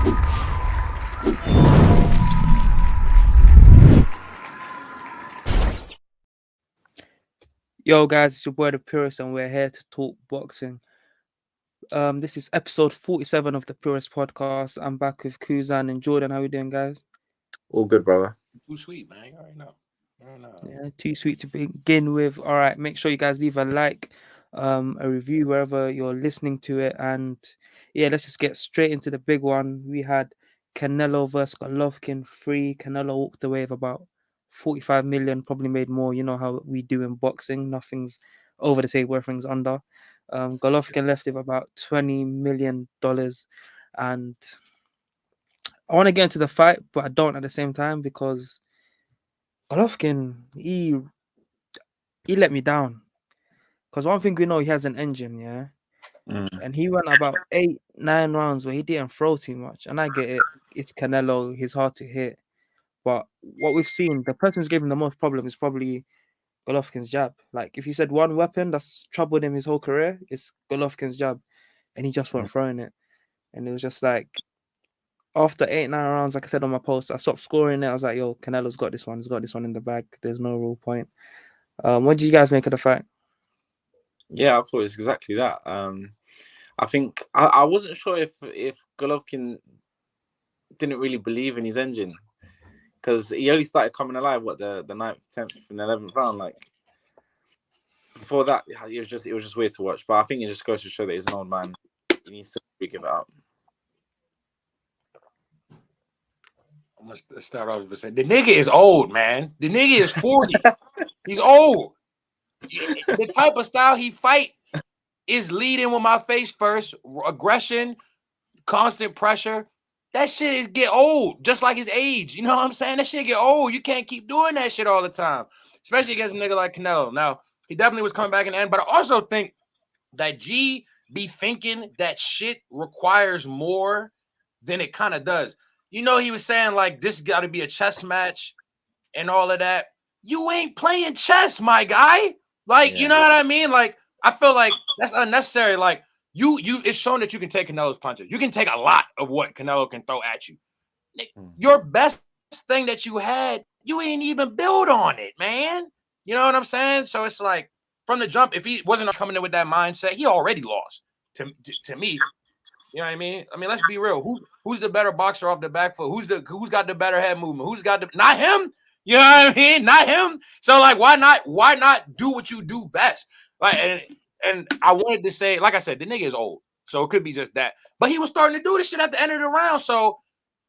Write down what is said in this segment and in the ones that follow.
Yo guys, it's your boy the Purist and we're here to talk boxing. This is episode 47 of the Purist podcast. I'm back with Kuzan and Jordan. How we doing, guys? All good, brother. Too sweet, man. You already know. Yeah, too sweet to begin with. All right, make sure you guys leave a like, a review wherever you're listening to it, and yeah, let's just get straight into the big one. We had Canelo versus Golovkin 3. Canelo walked away with about 45 million, probably made more. You know how we do in boxing. Nothing's over the table, everything's under. Golovkin left with about $20 million, and I want to get into the fight, but I don't at the same time because Golovkin, he let me down. Because one thing we know, he has an engine, yeah? And he went about 8-9 rounds where he didn't throw too much. And I get it. It's Canelo. He's hard to hit. But what we've seen, the person who's giving the most problem is probably Golovkin's jab. Like, if you said one weapon that's troubled him his whole career, it's Golovkin's jab. And he just weren't throwing it. And it was just like, after 8-9 rounds, like I said on my post, I stopped scoring it. I was like, yo, Canelo's got this one. He's got this one in the bag. There's no real point. What did you guys make of the fight? Yeah, I thought it was exactly that. I think I wasn't sure if Golovkin didn't really believe in his engine because he only started coming alive the 9th, 10th, and 11th round. Like before that, it was just weird to watch. But I think it just goes to show that he's an old man. He needs to give it up. I'm gonna start off with saying the nigga is old, man. The nigga is 40. He's old. The type of style he fight is leading with my face first, aggression, constant pressure. That shit is get old, just like his age. You know what I'm saying? That shit get old. You can't keep doing that shit all the time, especially against a nigga like Canelo. Now, he definitely was coming back in the end, but I also think that G be thinking that shit requires more than it kind of does. You know, he was saying, like, this got to be a chess match and all of that. You ain't playing chess, my guy. Like, yeah. You know what I mean? Like, I feel like that's unnecessary. Like, it's shown that you can take Canelo's punches. You can take a lot of what Canelo can throw at you. Your best thing that you had, you ain't even build on it, man. You know what I'm saying? So it's like, from the jump, if he wasn't coming in with that mindset, he already lost to me. You know what I mean? I mean, let's be real. Who's the better boxer off the back foot? Who's got the better head movement? Who's got not him? You know what I mean? Not him. So like, why not do what you do best? Like, and I wanted to say, like I said, the nigga is old, so it could be just that. But he was starting to do this shit at the end of the round. So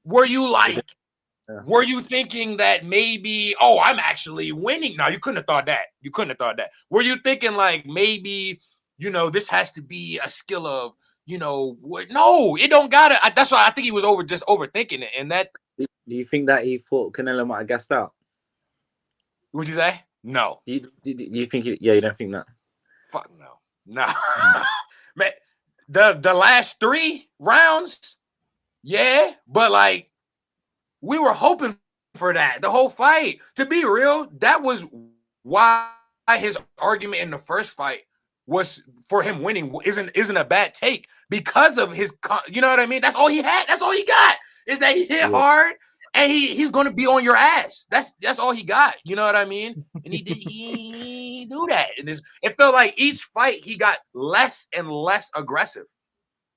were you thinking that maybe, oh, I'm actually winning? No, you couldn't have thought that. Were you thinking like maybe, you know, this has to be a skill of, you know, what? No, it don't gotta. That's why I think he was overthinking it. And that. Do you think that he thought Canelo might have gassed out? What'd you say? No. Do you think? You don't think that? Fuck no. Nah. Man, the last 3 rounds, yeah, but like we were hoping for that the whole fight. To be real, that was why his argument in the first fight was for him winning isn't a bad take because of his, you know what I mean? That's all he had. That's all he got is that he hit hard and he's going to be on your ass. That's all he got. You know what I mean? And he didn't do that. And it felt like each fight he got less and less aggressive.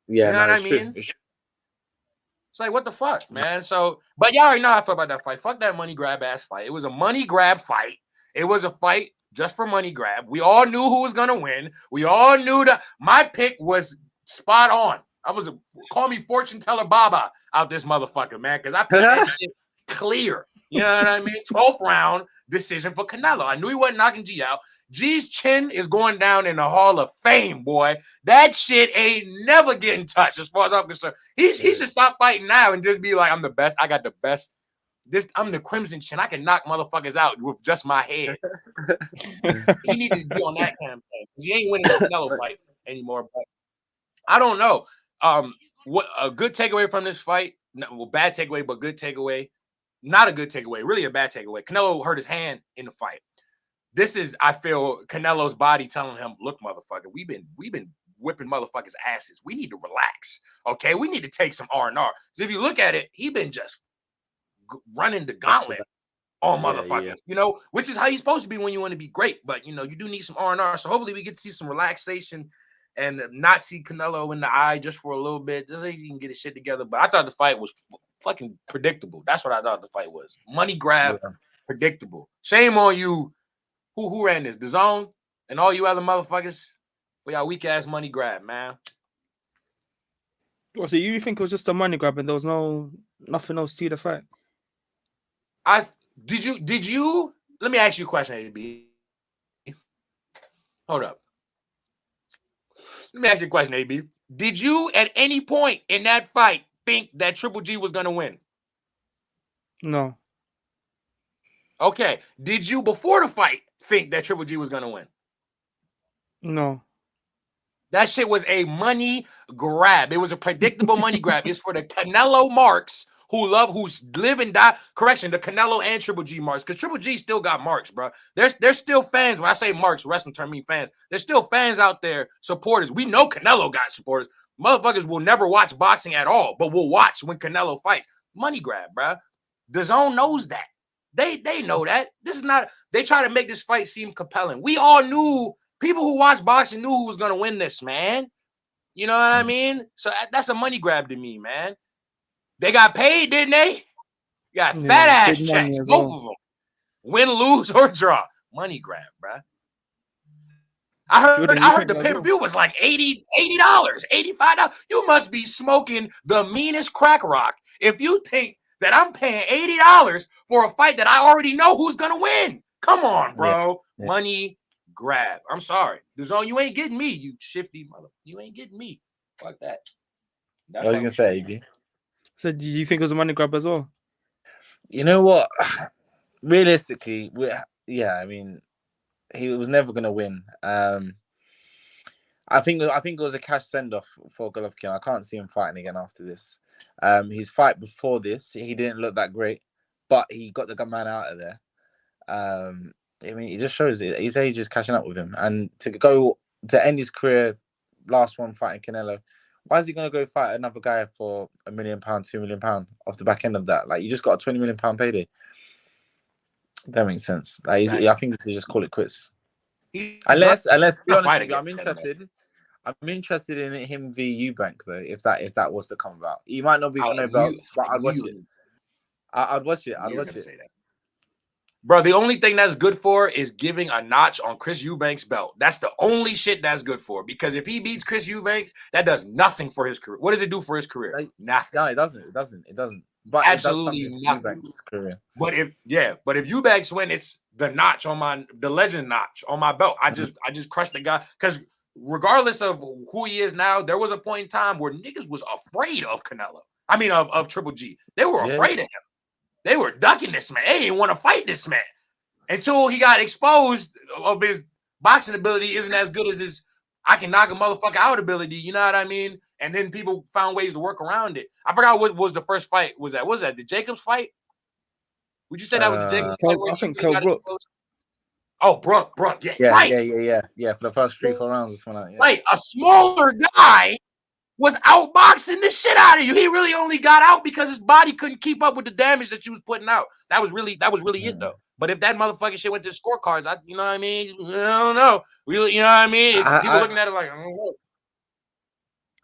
Yeah, you know what I mean? It's like, what the fuck, man? So, but y'all already know how I feel about that fight. Fuck that money grab ass fight. It was a money grab fight. It was a fight just for money grab. We all knew who was gonna win. We all knew that my pick was spot on. I was call me fortune teller Baba out this motherfucker, man, because I picked that shit clear. You know what I mean? 12th round decision for Canelo. I knew he wasn't knocking G out. G's chin is going down in the Hall of Fame, boy. That shit ain't never getting touched, as far as I'm concerned. He should stop fighting now and just be like, I'm the best. I got the best. I'm the Crimson Chin. I can knock motherfuckers out with just my head. He needs to be on that campaign because he ain't winning the Canelo fight anymore. But I don't know. What a good takeaway from this fight? Well, bad takeaway, but good takeaway. Not a good takeaway. Really a bad takeaway. Canelo hurt his hand in the fight. This is, I feel, Canelo's body telling him, "Look, motherfucker, we've been whipping motherfuckers' asses. We need to relax. Okay, we need to take some R&R. So if you look at it, he been just running the gauntlet on motherfuckers, you know, which is how you're supposed to be when you want to be great. But you know, you do need some R&R. So hopefully we get to see some relaxation and not see Canelo in the eye just for a little bit, just so he can get his shit together. But I thought the fight was fucking predictable. That's what I thought the fight was. Money grab, predictable. Shame on you. Who ran this? The Zone and all you other motherfuckers for y'all weak ass money grab, man. So you think it was just a money grab and there was nothing else to the fight? Did you? Let me ask you a question, AB. Hold up. Let me ask you a question, AB. Did you at any point in that fight think that Triple G was gonna win? No. Okay. Did you before the fight think that Triple G was gonna win? No. That shit was a money grab. It was a predictable money grab. It's for the Canelo marks who live and die. Correction, the Canelo and Triple G marks, because Triple G still got marks, bro. There's still fans. When I say marks, wrestling term mean fans. There's still fans out there, supporters. We know Canelo got supporters. Motherfuckers will never watch boxing at all, but will watch when Canelo fights. Money grab, bro. The Zone knows that. They know that. This is not. They try to make this fight seem compelling. We all knew. People who watch boxing knew who was going to win this, man. You know what I mean? So that's a money grab to me, man. They got paid, didn't they? Got fat ass checks, both of them. Win, lose, or draw. Money grab, bro. I heard the pay-per-view was like $80, $85. You must be smoking the meanest crack rock if you think that I'm paying $80 for a fight that I already know who's going to win. Come on, bro. Yeah. Money grab. I'm sorry. The Zone, you ain't getting me, you shifty mother. You ain't getting me. Fuck that. That's what I was gonna say, AB. So do you think it was a money grab as well? You know what? Realistically, I mean, he was never gonna win. I think it was a cash send-off for Golovkin. I can't see him fighting again after this. His fight before this, he didn't look that great, but he got the man out of there. I mean, it just shows it. His age is catching up with him. And to end his career, last one fighting Canelo, why is he going to go fight another guy for £1 million, £2 million off the back end of that? Like, you just got a £20 million payday. That makes sense. Like, I think they just call it quits. Unless, to be honest with you, I'm interested in him v Eubank though. If that was to come about, he might not be for no belts, but I'd watch it. I'd watch it. I'd watch it. Bro, the only thing that's good for is giving a notch on Chris Eubanks' belt. That's the only shit that's good for. Because if he beats Chris Eubanks, that does nothing for his career. What does it do for his career? Nothing. No, it doesn't. It doesn't. But absolutely nothing. Eubanks' career. But if Eubanks win, it's the notch on the legend notch on my belt. I just crushed the guy. Because regardless of who he is now, there was a point in time where niggas was afraid of Canelo. I mean, of Triple G. They were afraid of him. They were ducking this man. They didn't want to fight this man until he got exposed of his boxing ability isn't as good as his I can knock a motherfucker out ability. You know what I mean? And then people found ways to work around it. I forgot what was the first fight. Was that the Jacobs fight? Would you say that was the Jacobs fight? I think Kell Brook. Oh, Brook. Yeah, right. Yeah. For the first 3-4 rounds or something like that. Like a smaller guy was outboxing the shit out of you. He really only got out because his body couldn't keep up with the damage that you was putting out. That was really it though. But if that motherfucking shit went to scorecards, you know what I mean? I don't know. Really, you know what I mean? People looking at it like, I don't know.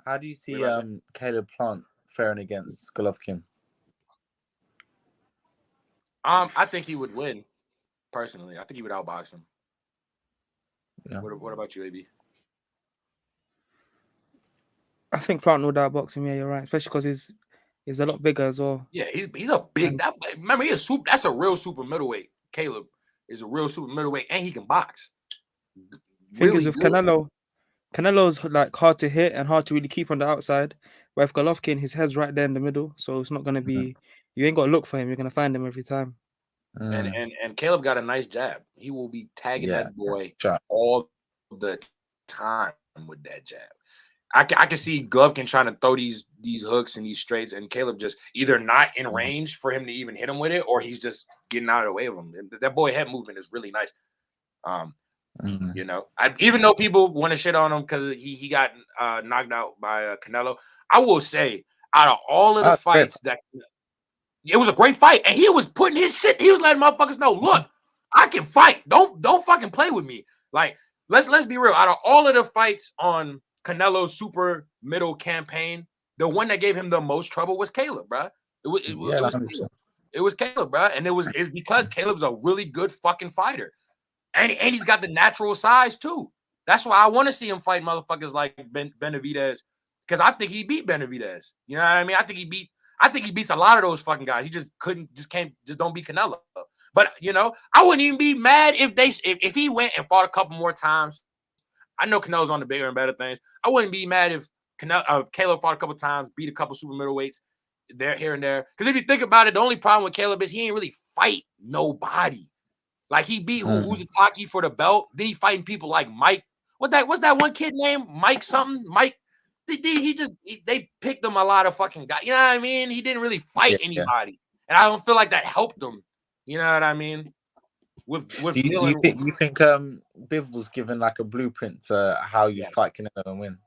How do you see Caleb Plant faring against Golovkin? I think he would win. Personally, I think he would outbox him. Yeah. What about you, AB? I think Plant would outbox him. Yeah, you're right. Especially because he's a lot bigger as well. Yeah, he's a big. Remember, that's a real super middleweight. Caleb is a real super middleweight, and he can box. Thing is with Canelo's like hard to hit and hard to really keep on the outside. But if Golovkin, his head's right there in the middle, so it's not gonna be. You ain't got to look for him. You're gonna find him every time. And Caleb got a nice jab. He will be tagging that boy all the time with that jab. I can see Golovkin trying to throw these hooks and these straights, and Caleb just either not in range for him to even hit him with it, or he's just getting out of the way of him. That boy head movement is really nice. You know, even though people want to shit on him because he got knocked out by Canelo, I will say out of all of the fights that it was a great fight, and he was putting his shit. He was letting motherfuckers know, look, I can fight. Don't fucking play with me. Like let's be real. Out of all of the fights on Canelo's super middle campaign, the one that gave him the most trouble was Caleb, bro. It was Caleb. It was Caleb, bro, and it's because Caleb's a really good fucking fighter. And he's got the natural size too. That's why I want to see him fight motherfuckers like Benavidez, because I think he beat Benavidez. You know what I mean? I think he beats a lot of those fucking guys. He just don't beat Canelo. But you know, I wouldn't even be mad if he went and fought a couple more times. I know Canelo's on the bigger and better things. I wouldn't be mad if Caleb fought a couple times, beat a couple super middleweights there, here and there. Because if you think about it, the only problem with Caleb is he ain't really fight nobody. Like he beat Uzataki for the belt. Then he fighting people like Mike. What's that one kid name? Mike something? Mike. They picked him a lot of fucking guys. You know what I mean? He didn't really fight anybody. And I don't feel like that helped him. You know what I mean? Do you think Biv was given like a blueprint to how you fight Canelo and win?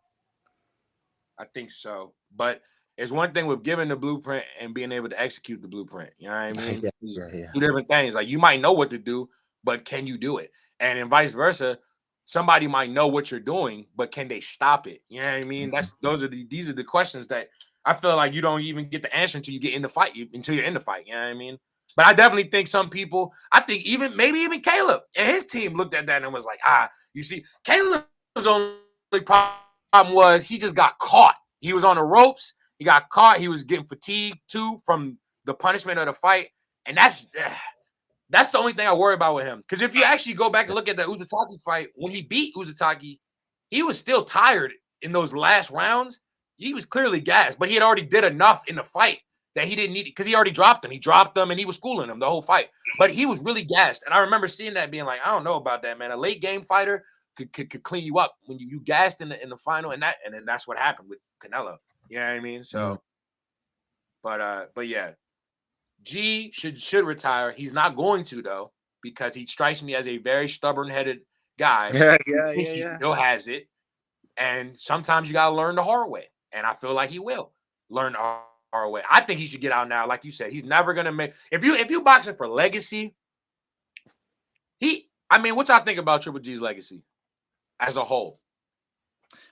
I think so. But it's one thing with giving the blueprint and being able to execute the blueprint. You know what I mean? Two different things. Like you might know what to do, but can you do it? And vice versa, somebody might know what you're doing, but can they stop it? You know what I mean? These are the questions that I feel like you don't even get the answer until you get in the fight, until you're in the fight. You know what I mean? But I definitely think some people, I think maybe even Caleb and his team looked at that and was like, you see, Caleb's only problem was he just got caught. He was on the ropes. He got caught. He was getting fatigued too from the punishment of the fight. And that's the only thing I worry about with him. Because if you actually go back and look at the Uzataki fight, when he beat Uzataki, he was still tired in those last rounds. He was clearly gassed, but he had already did enough in the fight that he didn't need it because he already dropped him. He dropped them and he was schooling him the whole fight. But he was really gassed. And I remember seeing that being like, I don't know about that, man. A late game fighter could clean you up when you gassed in the final, and then that's what happened with Canelo. You know what I mean? So, but yeah, G should retire. He's not going to though, because he strikes me as a very stubborn-headed guy. He still has it, and sometimes you gotta learn the hard way. And I feel like he will learn the hard way. I think he should get out now. Like you said, he's never gonna make. If you boxing for legacy, what y'all think about Triple G's legacy as a whole?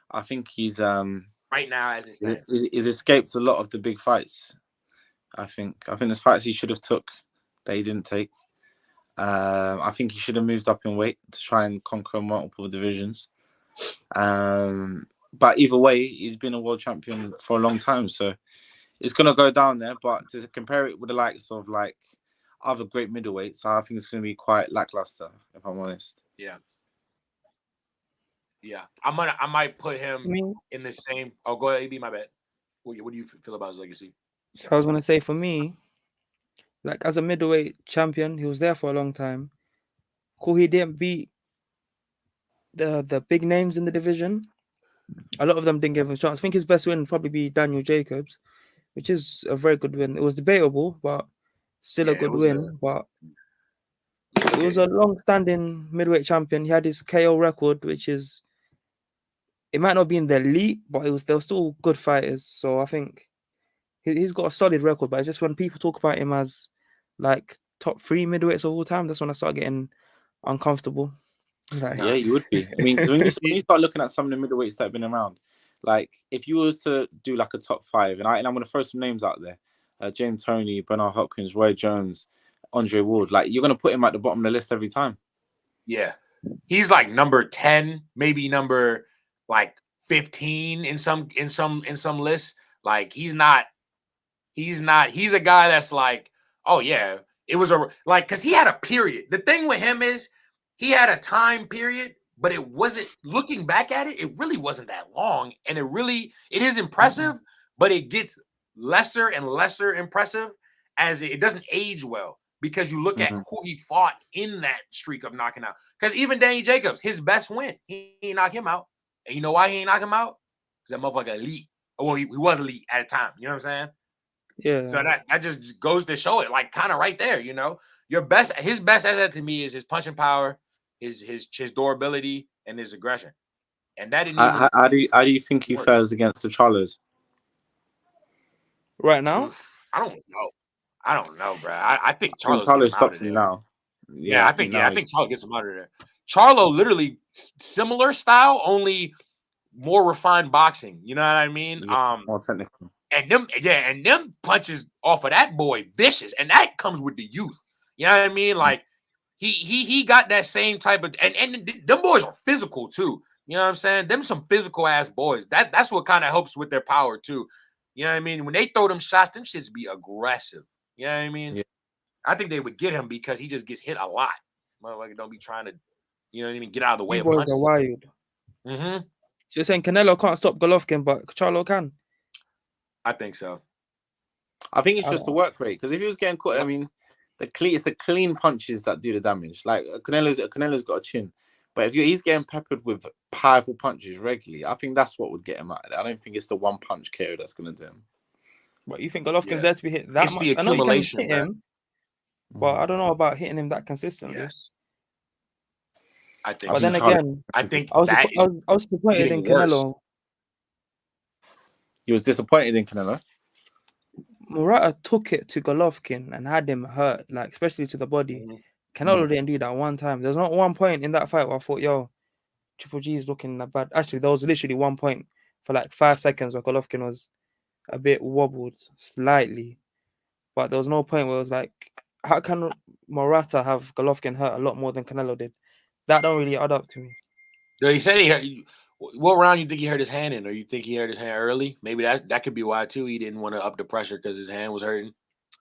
I think he's right now as it stands. He's escaped a lot of the big fights. I think there's fights he should have took that he didn't take. I think he should have moved up in weight to try and conquer multiple divisions. But either way, he's been a world champion for a long time, so it's gonna go down there. But to compare it with the likes of like other great middleweights, I think it's gonna be quite lackluster, if I'm honest. Yeah, I might put him in the same. Oh, go ahead, AB. My bad. What do you feel about his legacy? So I was gonna say, for me, like as a middleweight champion, he was there for a long time. Cool, he didn't beat the big names in the division. A lot of them didn't give him a chance. I think his best win would probably be Daniel Jacobs, which is a very good win. It was debatable, but still a good win. But it was a long-standing middleweight champion. He had his KO record, which is, it might not be in the elite, but they were still good fighters. So I think he's got a solid record. But it's just when people talk about him as like top 3 middleweights of all time, that's when I start getting uncomfortable. Like, yeah, you would be. I mean, because when you start looking at some of the middleweights that have been around, like if you was to do like a top 5, and I'm going to throw some names out there: James Toney, Bernard Hopkins, Roy Jones, Andre Ward. Like you're going to put him at the bottom of the list every time. Yeah, he's like number 10, maybe number like 15 in some lists. Like he's a guy that's like, oh yeah, it was because he had a period. The thing with him is he had a time period, but it wasn't, looking back at it, it really wasn't that long. And it is impressive, but it gets lesser and lesser impressive as it doesn't age well, because you look at who he fought in that streak of knocking out. Because even Danny Jacobs, his best win, he knocked him out. And you know why he ain't knock him out? Because that motherfucker elite. Well, he was elite at the time. You know what I'm saying? Yeah. So that just goes to show it, like kind of right there, you know. His best asset to me is his punching power his durability and his aggression. And that didn't even. How do you think he fares against the Charlos? Right now, I don't know, bro. I think I think Charlo's getting Charlo him out of stops him there. now. Yeah, I think Charlo gets him out of there. Charlo literally similar style, only more refined boxing. You know what I mean? Yeah, more technical. And them punches off of that boy vicious, and that comes with the youth. You know what I mean? Like he got that same type of and them boys are physical too. You know what I'm saying? Them some physical ass boys. That's what kind of helps with their power too. You know what I mean? When they throw them shots, them shits be aggressive. You know what I mean? Yeah. I think they would get him because he just gets hit a lot. Motherfucker don't be trying to, you know what I mean, get out of the way these of boys punches. are wild. Mm-hmm. So you're saying Canelo can't stop Golovkin, but Charlo can? I think so. I think it's I just the don't- work rate. Because if he was getting caught, I mean, it's the clean punches that do the damage. Like Canelo's got a chin, but if he's getting peppered with powerful punches regularly, I think that's what would get him out of there. I don't think it's the one punch KO that's going to do him. But you think Golovkin's there to be hit that It's much? the I know you can accumulation, hit bro. him, but I don't know about hitting him that consistently. Yes. I think. But then Charlo- again, I think I was that is I was disappointed in getting worse. Canelo. He was disappointed in Canelo. Murata took it to Golovkin and had him hurt, like especially to the body. Mhm. Canelo didn't do that one time. There's not one point in that fight where I thought, yo, Triple G is looking that bad. Actually, there was literally one point for like 5 seconds where Golovkin was a bit wobbled slightly. But there was no point where it was like, how can Murata have Golovkin hurt a lot more than Canelo did? That don't really add up to me. He said he hurt. What round you think he hurt his hand in, or you think he hurt his hand early? Maybe that could be why too. He didn't want to up the pressure because his hand was hurting.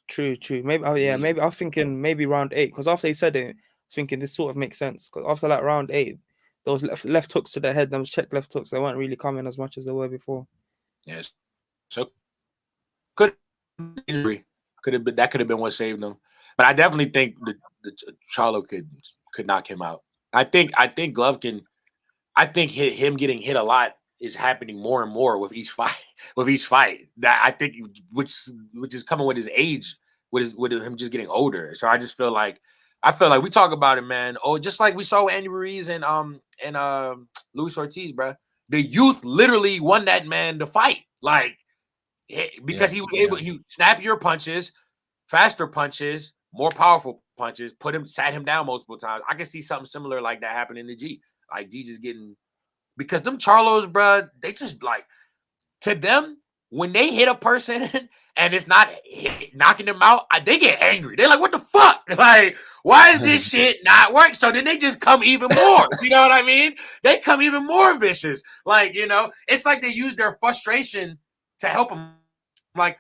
True. Maybe, maybe I was thinking maybe round 8 because after he said it, I was thinking this sort of makes sense because after like round 8, those left hooks to the head, those check left hooks, they weren't really coming as much as they were before. Yes, so could injury could have been what saved him. But I definitely think the Charlo could knock him out. I think Golovkin. I think him getting hit a lot is happening more and more with each fight. That I think, which is coming with his age, with him just getting older. So I just feel like we talk about it, man. Oh, just like we saw with Andy Ruiz and Luis Ortiz, bro. The youth literally won that man the fight, like because he was able to snap your punches, faster punches, more powerful punches. Sat him down multiple times. I can see something similar like that happen in the G. Like G just getting, because them Charlos, bro, they just like, to them, when they hit a person and it's not knocking them out, they get angry. They're like, what the fuck? Like, why is this shit not working? So then they just come even more. You know what I mean? They come even more vicious. Like, you know, it's like they use their frustration to help them. Like,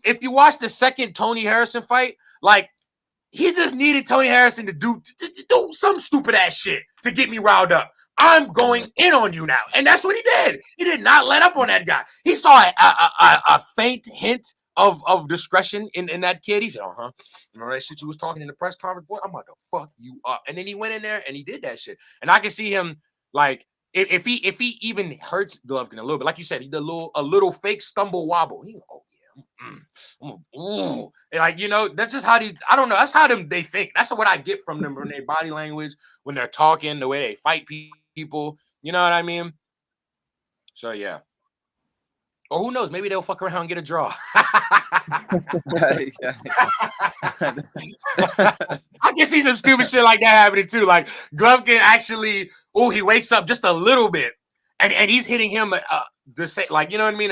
if you watch the second Tony Harrison fight, like, he just needed Tony Harrison to do some stupid ass shit to get me riled up. I'm going in on you now. And that's what he did. He did not let up on that guy. He saw a faint hint of discretion in that kid. He said, remember that shit you was talking in the press conference? Boy, I'm about to fuck you up. And then he went in there and he did that shit. And I can see him, like, if he even hurts Golovkin a little bit, like you said, he did a little fake stumble wobble. Like, you know, that's just how I don't know. That's how they think. That's what I get from them, from their body language, when they're talking, the way they fight people. You know what I mean? So, yeah. Or who knows? Maybe they'll fuck around and get a draw. I can see some stupid shit like that happening too. Like Golovkin actually, he wakes up just a little bit, and he's hitting him the same, like, you know what I mean?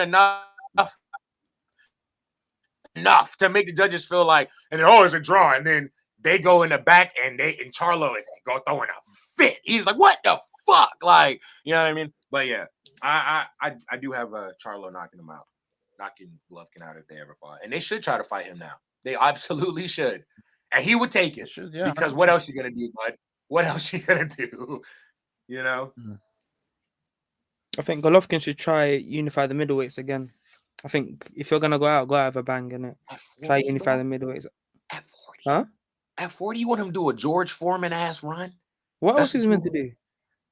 Enough to make the judges feel like, and then it's a draw, and then they go in the back and Charlo is throwing a fit. He's like, what the fuck? Like, you know what I mean? But yeah, I do have Charlo knocking him out, knocking Golovkin out if they ever fought. And they should try to fight him now. They absolutely should. And he would take it. Because what else you gonna do, bud? What else you gonna do? You know? I think Golovkin should try unify the middleweights again. I think if you're gonna go out with a bang, innit? Try unify the middleweights. At 40. Huh? At 40, you want him to do a George Foreman ass run? What else is he meant to do?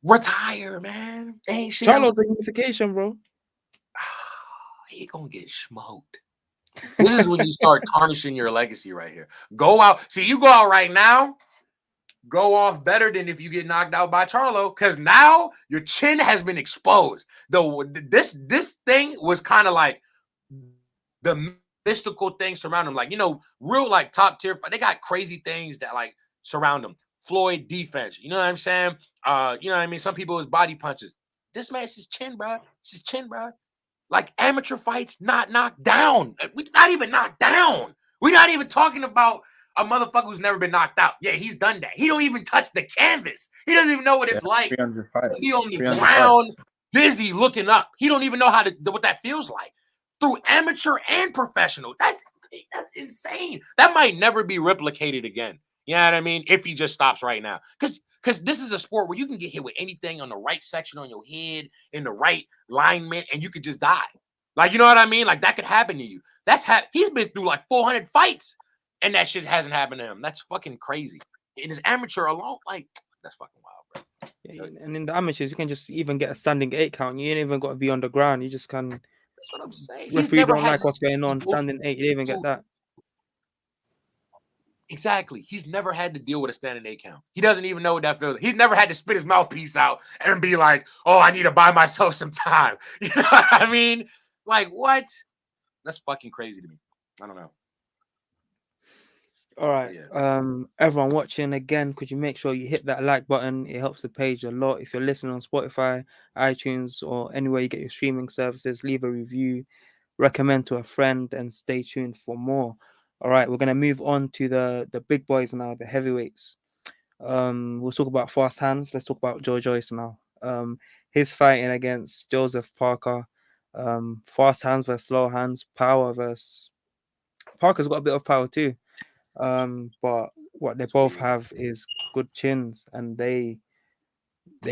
Retire, man. Ain't shit. Charlo's a unification, bro. He gonna get smoked. This is when you start tarnishing your legacy right here. Go out. See, you go out right now, go off better than if you get knocked out by Charlo, because now your chin has been exposed. This thing was kind of like the mystical thing surrounding him, like, you know, real like top tier. They got crazy things that like surround them. Floyd defense, you know what I'm saying? You know what I mean? Some people is body punches. This man's his chin, bro. It's his chin, bro. Like amateur fights, not knocked down. We're not even knocked down. We're not even talking about a motherfucker who's never been knocked out. Yeah, he's done that. He don't even touch the canvas. He doesn't even know what it's like 300 to fights. be on the 300 ground, fights. busy looking up. He don't even know how to what that feels like. Through amateur and professional. That's insane. That might never be replicated again. You know what I mean? If he just stops right now. Because this is a sport where you can get hit with anything on the right section on your head, in the right alignment, and you could just die. Like, you know what I mean? Like, that could happen to you. He's been through like 400 fights, and that shit hasn't happened to him. That's fucking crazy. In his amateur alone, like, that's fucking wild, bro. Yeah, and in the amateurs, you can just even get a standing 8 count. You ain't even got to be on the ground. You just can. That's what I'm saying. Referee don't like what's going on. Standing 8, you even get that. Exactly. He's never had to deal with a standing 8 count. He doesn't even know what that feels like. He's never had to spit his mouthpiece out and be like, oh, I need to buy myself some time. You know what I mean? Like, what? That's fucking crazy to me. I don't know. All right. Yeah. Everyone watching, again, could you make sure you hit that like button? It helps the page a lot. If you're listening on Spotify, iTunes, or anywhere you get your streaming services, leave a review, recommend to a friend, and stay tuned for more. All right, we're gonna move on to the big boys now, the heavyweights. We'll talk about fast hands. Let's talk about Joyce now. His fighting against Joseph Parker. Fast hands versus slow hands, power versus Parker's got a bit of power too. But what they both have is good chins, and they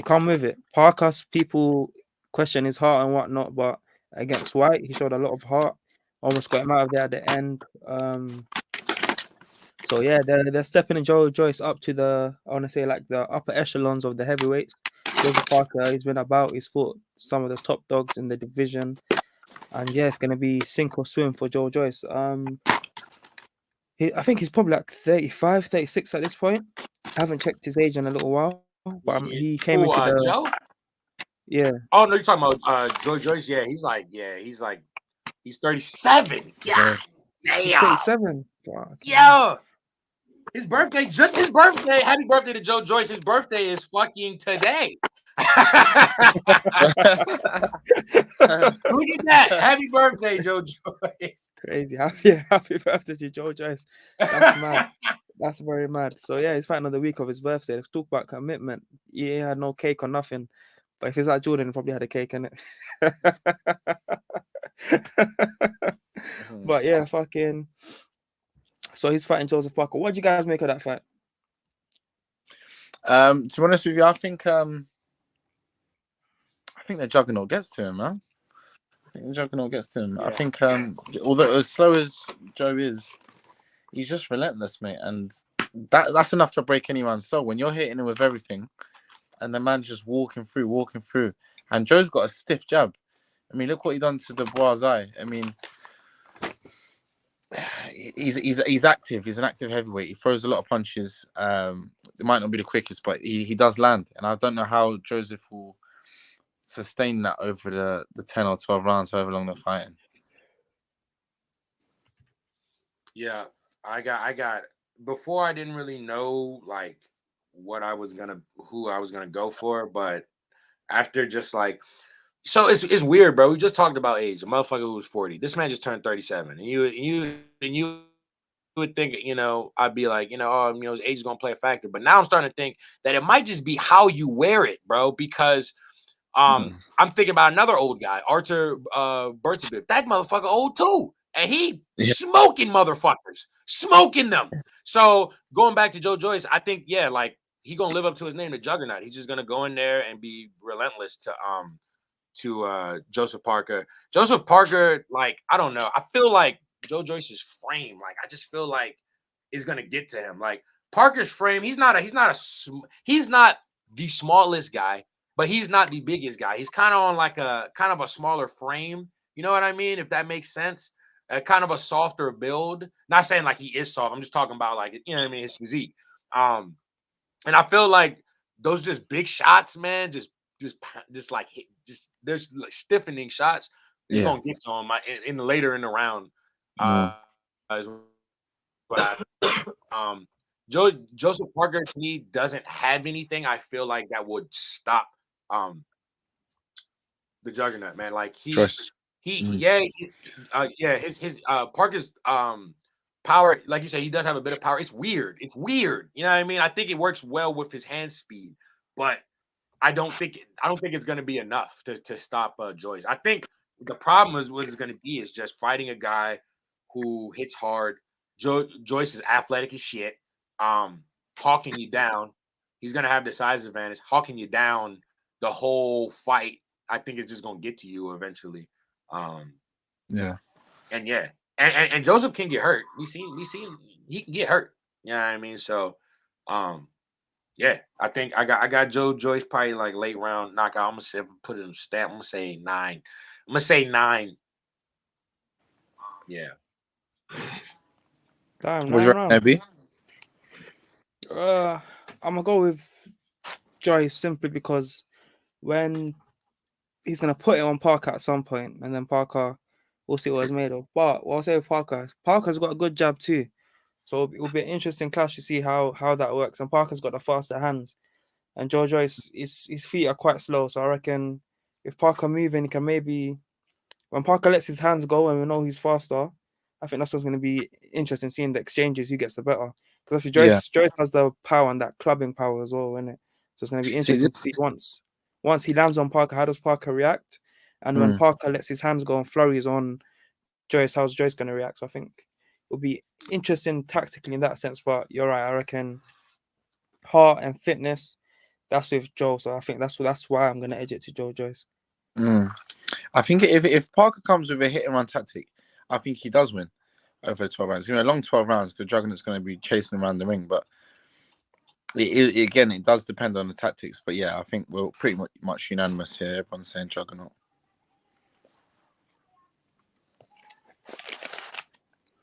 come with it. Parker's people question his heart and whatnot, but against White, he showed a lot of heart. Almost got him out of there at the end. So yeah, they're stepping Joyce up to I want to say like the upper echelons of the heavyweights. Joseph Parker, he's been about. He's fought some of the top dogs in the division, and yeah, it's gonna be sink or swim for Joyce. I think he's probably like 35, 36 at this point. I haven't checked his age in a little while, but he came into the Joe? Yeah. Oh no, you're talking about Joyce. Yeah, he's 37. Yeah, damn. He's 37. Fuck. Yeah. His birthday. Happy birthday to Joe Joyce. His birthday is fucking today. Look at that. Happy birthday, Joe Joyce. Crazy. Happy birthday to Joe Joyce. That's mad. That's very mad. So yeah, he's fighting on the week of his birthday. Let's talk about commitment. He had no cake or nothing. But if it's like Jordan, he probably had a cake in it. But yeah, fucking. So he's fighting Joseph Parker. What do you guys make of that fight? To be honest with you, I think the juggernaut gets to him, man. Yeah. I think although as slow as Joe is, he's just relentless, mate, and that's enough to break anyone's soul. When you're hitting him with everything, and the man's just walking through, and Joe's got a stiff jab. I mean, look what he done to Dubois' eye. I mean, he's active. He's an active heavyweight. He throws a lot of punches. It might not be the quickest, but he does land. And I don't know how Joseph will sustain that over the 10 or 12 rounds, however long they're fighting. Yeah, I got before I didn't really know like who I was gonna go for, but after just like, so it's weird, bro. We just talked about age. A motherfucker who was 40. This man just turned 37, and you would think, I'd be like, his age is gonna play a factor. But now I'm starting to think that it might just be how you wear it, bro. Because I'm thinking about another old guy, Artur Bertubib. That motherfucker old too, and he smoking motherfuckers, smoking them. So going back to Joe Joyce, I think like he gonna live up to his name, the Juggernaut. He's just gonna go in there and be relentless to Joseph Parker. Joseph Parker, like, I don't know. I feel like Joe Joyce's frame, like, I just feel like is gonna get to him. Like Parker's frame, he's not the smallest guy, but he's not the biggest guy. He's kind of on like a kind of a smaller frame. You know what I mean? If that makes sense. Kind of a softer build. Not saying like he is soft. I'm just talking about like, his physique. And I feel like those just big shots, man, just like hit, just there's like stiffening shots. It's gonna get to him in later in the round. Is what Joseph Parker to me doesn't have anything. I feel like that would stop the Juggernaut, man. Like his Parker's power, like you said, he does have a bit of power. It's weird. You know what I mean? I think it works well with his hand speed, but I don't think it's going to be enough to stop Joyce. I think the problem is what it's going to be is just fighting a guy who hits hard. Joyce is athletic as shit. Hawking you down. He's going to have the size advantage. Hawking you down the whole fight, I think it's just going to get to you eventually. And Joseph can get hurt. We see he can get hurt. You know what I mean? So, yeah, I think I got Joyce probably like late round knockout. I'm gonna put it in stat. I'm gonna say 9. I'm gonna say 9. Yeah. Damn, What's 9 your rounds. maybe? I'm gonna go with Joyce simply because when he's gonna put it on Parker at some point, and then Parker, we'll see what it's made of. But what I'll say with Parker's got a good jab too, so it will be an interesting clash to see how that works. And Parker's got the faster hands, and Joyce, his feet are quite slow, so I reckon if Parker moving, he can maybe when Parker lets his hands go and we know he's faster. I think that's what's going to be interesting, seeing the exchanges, who gets the better. Because if Joyce has the power and that clubbing power as well, isn't it? So it's going to be interesting to see once he lands on Parker, how does Parker react? And when Parker lets his hands go and flurries on Joyce, how's Joyce going to react? So I think it'll be interesting tactically in that sense. But you're right, I reckon heart and fitness, that's with Joe. So I think that's why I'm going to edge it to Joyce. I think if Parker comes with a hit and run tactic, I think he does win over 12 rounds. It's going to be a long 12 rounds because Juggernaut's going to be chasing around the ring. But it does depend on the tactics. But yeah, I think we're pretty much unanimous here. Everyone's saying Juggernaut.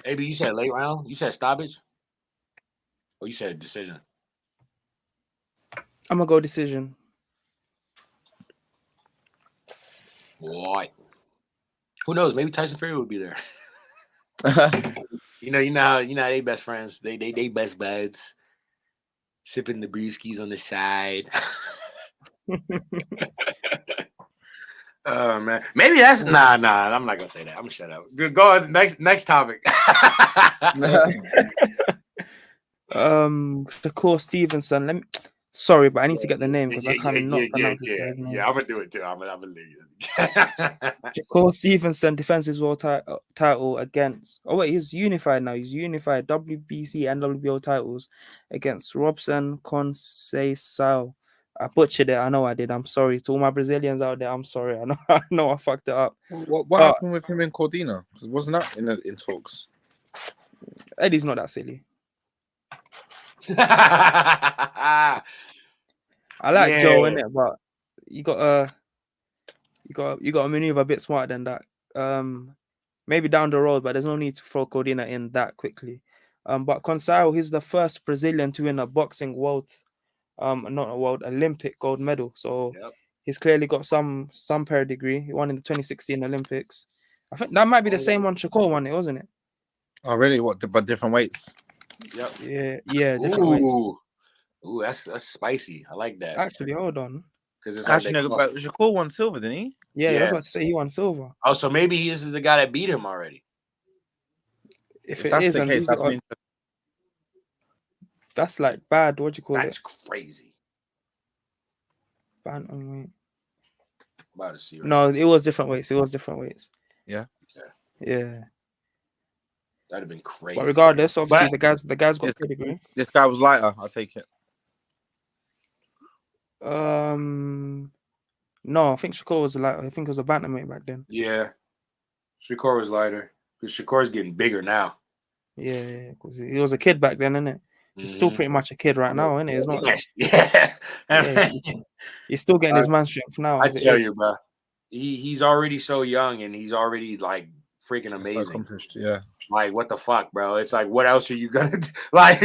AB, you said late round? You said stoppage? Or you said decision? I'm going to go decision. What? Who knows? Maybe Tyson Fury would be there. you know how they best friends. They best buds. Sipping the brewskis on the side. Oh man, maybe that's nah. I'm not gonna say that. I'm gonna shut up. Go on. Next topic. Shakur Stevenson. Sorry, but I need to get the name because I cannot pronounce it. Yeah, I'm gonna do it too. I'm gonna leave you. Shakur Stevenson defends his world title against. Oh wait, he's unified now. He's unified WBC and WBO titles against Robson Conceição. I butchered it. I know I did. I'm sorry to all my Brazilians out there. I'm sorry. I know I fucked it up. What happened with him in Cordina? Wasn't that in talks? Eddie's not that silly. I like Joe, innit? But you gotta maneuver a bit smarter than that. Maybe down the road, but there's no need to throw Cordina in that quickly. But Conceição, he's the first Brazilian to win a boxing world, not a world, Olympic gold medal. So he's clearly got some pedigree. He won in the 2016 Olympics. I think that might be the same one Shakur won it, wasn't it? Oh really? What? But different weights? Yep. Yeah, different weights. Ooh, that's spicy. I like that. Actually, hold on. Because it's actually no, but Shakur won silver, didn't he? Yeah, I was about to say he won silver. Oh, so maybe this is the guy that beat him already. If that's the case, that's like bad. What do you call it? That's crazy. Bantamweight. About to see. Right no, it was different weights. Yeah. Yeah. That'd have been crazy. But regardless, obviously the guy's got pedigree. This guy was lighter. I'll take it. No, I think Shakur was lighter. I think it was a bantamweight back then. Yeah, Shakur was lighter because Shakur's getting bigger now. Yeah, because he was a kid back then, isn't it? He's still pretty much a kid right now, isn't it? He's not. He's still getting his man strength now. I tell you, bro, he's already so young and he's already like freaking It's amazing. accomplished, yeah. Like, what the fuck, bro? It's like, what else are you gonna do? Like,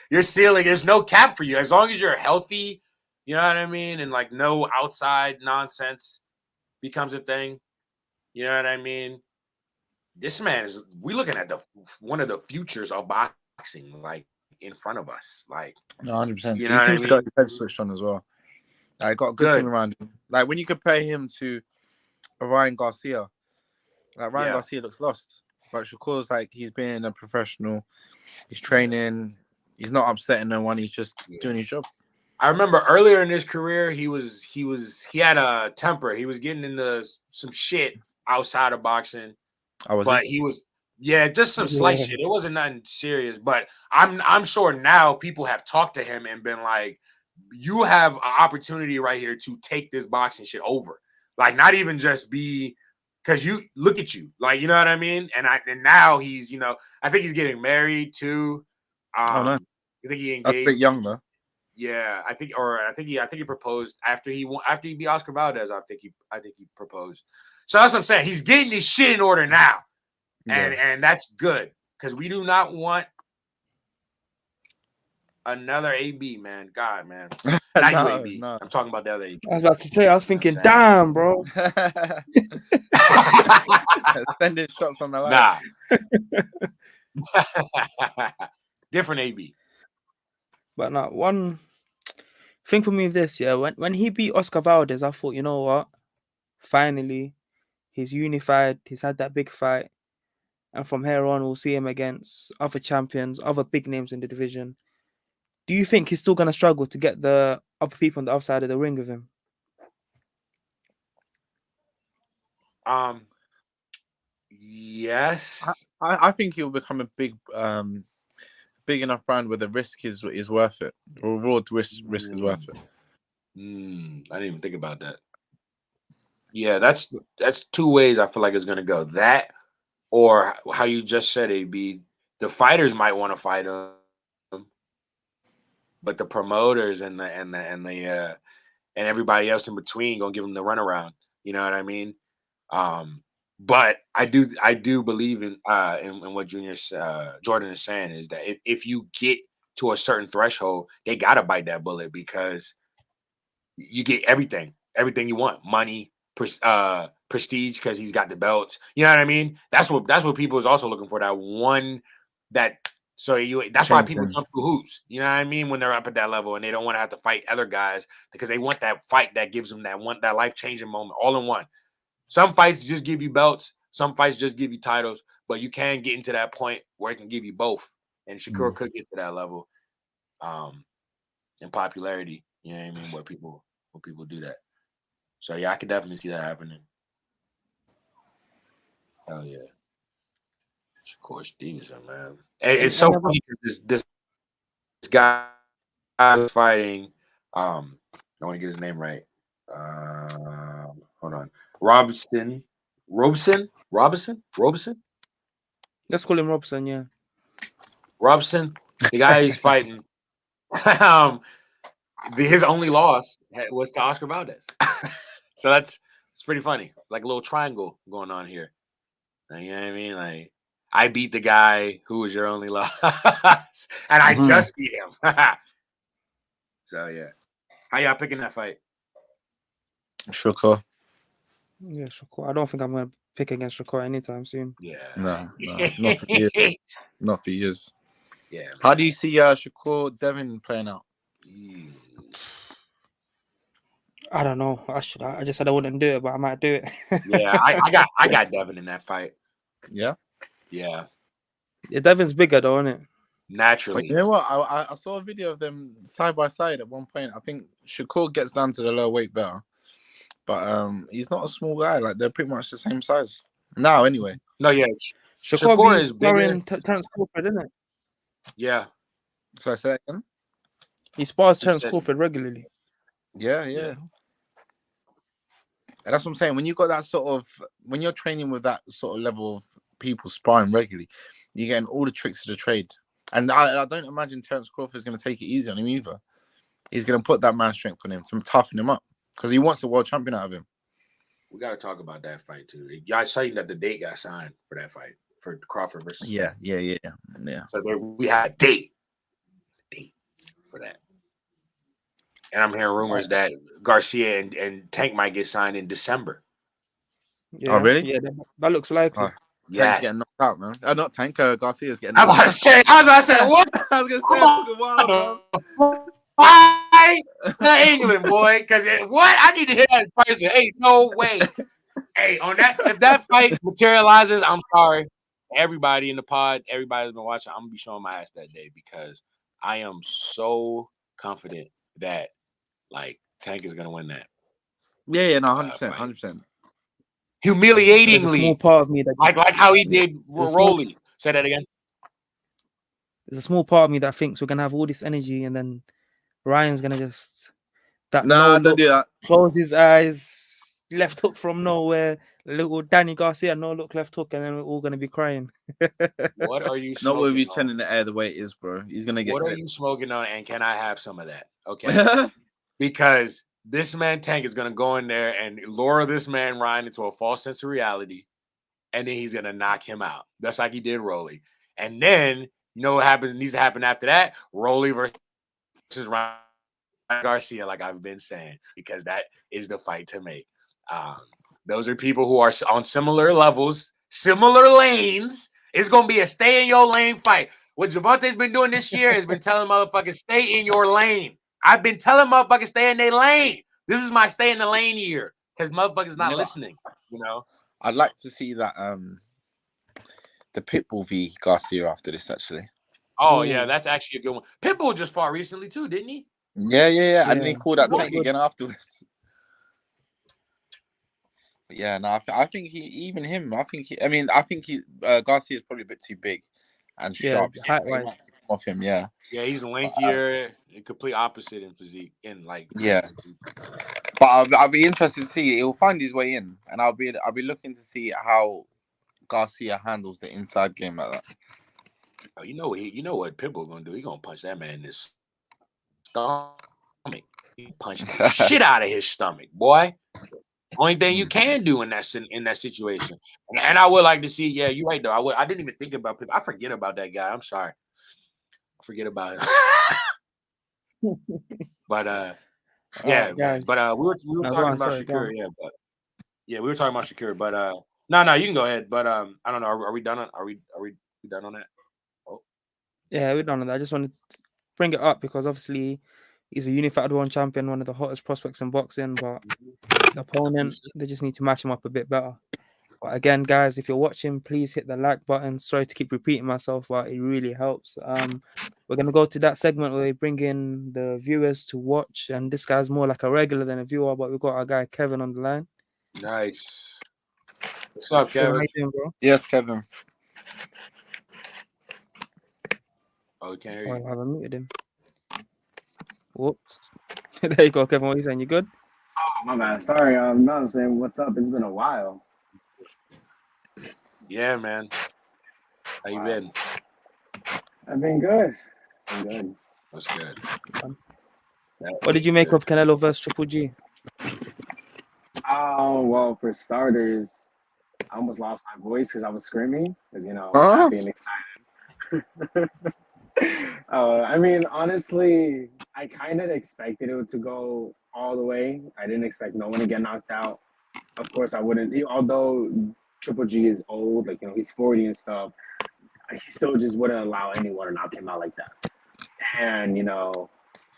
your ceiling, there's no cap for you. As long as you're healthy, you know what I mean? And like no outside nonsense becomes a thing. You know what I mean? This man is, we looking at one of the futures of boxing, like in front of us. Like, No, 100%. you know He what I seems to mean? got his head switched on as well. Like, got a good team around him. Like, when you compare him to Ryan Garcia, like Ryan Garcia looks lost. But Shakur's like, he's being a professional. He's training. He's not upsetting no one. He's just doing his job. I remember earlier in his career, he had a temper. He was getting into some shit outside of boxing. He was just some slight shit. It wasn't nothing serious. But I'm sure now people have talked to him and been like, you have an opportunity right here to take this boxing shit over. Like, not even just be, because you look at you, like, you know what I mean? And now he's, I think he's getting married too. No. I think he engaged. That's a bit young though. Yeah, I think he proposed after he beat Oscar Valdez. I think he proposed. So that's what I'm saying. He's getting his shit in order now, and that's good, because we do not want another AB, man. God, man. Not you, AB. No. I'm talking about the other AB. I was about to say, I was thinking, damn, bro. Sending shots on the line. Nah. Different AB. But no, one thing for me with this, when he beat Oscar Valdez, I thought, you know what? Finally, he's unified. He's had that big fight. And from here on, we'll see him against other champions, other big names in the division. Do you think he's still going to struggle to get the other people on the other side of the ring with him? Yes. I think he'll become a big enough brand where the risk is worth it. Or reward risk is worth it. I didn't even think about that. Yeah, that's two ways I feel like it's gonna go. That, or how you just said, AB, the fighters might want to fight him, but the promoters and everybody else in between gonna give him the runaround. You know what I mean? But I do believe in what Jordan is saying, is that if you get to a certain threshold, they gotta bite that bullet, because you get everything you want, money, prestige, because he's got the belts. You know what I mean? That's what people is also looking for. That's why people jump through hoops. You know what I mean? When they're up at that level and they don't want to have to fight other guys, because they want that fight that gives them that life-changing moment all in one. Some fights just give you belts. Some fights just give you titles. But you can get into that point where it can give you both. And Shakur could get to that level in popularity. You know what I mean? Where people do that. So, yeah, I could definitely see that happening. Hell yeah. Shakur Stevenson, man. And it's so funny because this guy was fighting, I want to get his name right. Hold on. Robson. Let's call him Robson, yeah. Robson, the guy he's fighting. His only loss was to Oscar Valdez. So it's pretty funny. Like a little triangle going on here. You know what I mean? Like, I beat the guy who was your only loss, and I just beat him. So yeah, how y'all picking that fight? Shakur. Yeah, Shakur. I don't think I'm gonna pick against Shakur anytime soon. Yeah, no, not for years. Not for years. Yeah. Man. How do you see Shakur Devin playing out? I don't know. I just said I wouldn't do it, but I might do it. Yeah, I got Devin in that fight. Yeah. Yeah, Devin's bigger though, isn't it? Naturally. But you know what? I saw a video of them side by side at one point. I think Shakur gets down to the low weight better, but he's not a small guy. Like, they're pretty much the same size now. Anyway. No, yeah. Shakur is bigger. Terence Crawford, isn't it? Yeah. So I said that again. He spars Terence Crawford regularly. Yeah. And that's what I'm saying. When you got that when you're training with that sort of level of people sparring regularly, you're getting all the tricks of the trade. And I don't imagine Terence Crawford is going to take it easy on him either. He's going to put that man strength on him to toughen him up, because he wants a world champion out of him. We got to talk about that fight too. Y'all saying that the date got signed for that fight for Crawford versus Yeah. So we had a date for that. And I'm hearing rumors that Garcia and Tank might get signed in December. Yeah. Oh, really? Yeah, that looks likely. Tank's Yes. getting knocked out, man. Not Tank. Garcia's getting I was knocked about to say, what? I was gonna say, it took a while, man. Why the England boy? Because what? I need to hear that in person. Hey, no way. Hey, on that, if that fight materializes, I'm sorry. Everybody in the pod, everybody that's been watching, I'm gonna be showing my ass that day because I am so confident that like Tank is gonna win that. Yeah, no, 100%, 100%. Humiliatingly, There's a small part of me that like how he did Rolly. Say that again. There's a small part of me that thinks we're gonna have all this energy, and then Ryan's gonna just Don't do that. Close his eyes, left hook from nowhere, little Danny Garcia, no look left hook, and then we're all gonna be crying. What are you? Not with you turning the air the way it is, bro. He's gonna get. What are you smoking on? And can I have some of that? Okay, because this man Tank is gonna go in there and lure this man Ryan into a false sense of reality, and then he's gonna knock him out. That's like he did Rolly. And then you know what happens? Needs to happen after that. Rolly versus Ryan Garcia, like I've been saying, because that is the fight to make. Those are people who are on similar levels, similar lanes. It's gonna be a stay in your lane fight. What Javante's been doing this year has been telling motherfuckers stay in your lane. I've been telling motherfuckers stay in their lane. This is my stay in the lane year because motherfuckers not listening. You know, I'd like to see that the Pitbull v Garcia after this actually. Oh yeah, that's actually a good one. Pitbull just fought recently too, didn't he? Yeah. And then he called out Tank again afterwards. But yeah, no, I think Garcia is probably a bit too big and sharp. Height-wise. Off him, yeah. Yeah, he's lengthier, complete opposite in physique, in like But I'll be interested to see. He'll find his way in, and I'll be looking to see how Garcia handles the inside game like that. Oh, you know what Pitbull gonna do? He gonna punch that man in his stomach. He punched the shit out of his stomach, boy. Only thing you can do in that situation. And I would like to see. Yeah, you're right though. I didn't even think about Pitbull. I forget about that guy. I'm sorry. I forget about him. But yeah, man. But we were talking about Shakur. We were talking about Shakur. But no, you can go ahead. But I don't know. Are we done? Are we done on that? Oh. Yeah, we're done on that. I just wanted to bring it up because obviously he's a unified world champion, one of the hottest prospects in boxing. But the opponent, they just need to match him up a bit better. But again, guys, if you're watching, please hit the like button. Sorry to keep repeating myself, but it really helps. We're gonna go to that segment where we bring in the viewers to watch, and this guy's more like a regular than a viewer. But we've got our guy Kevin on the line. Nice. What's up, Kevin? How you doing, bro? Yes, Kevin. Oh, can't hear you. I haven't muted him. Whoops. There you go, Kevin. What are you saying? You good? Oh, my bad. Sorry. No, I'm saying what's up. It's been a while. Yeah, man. How you been? I've been good. That's good. What did you make of Canelo versus Triple G? Oh, well, for starters, I almost lost my voice because I was screaming because, I was happy and excited. I mean, honestly, I kind of expected it to go all the way. I didn't expect no one to get knocked out. Of course, I wouldn't. Although Triple G is old, like, he's 40 and stuff, he still just wouldn't allow anyone to knock him out like that. And,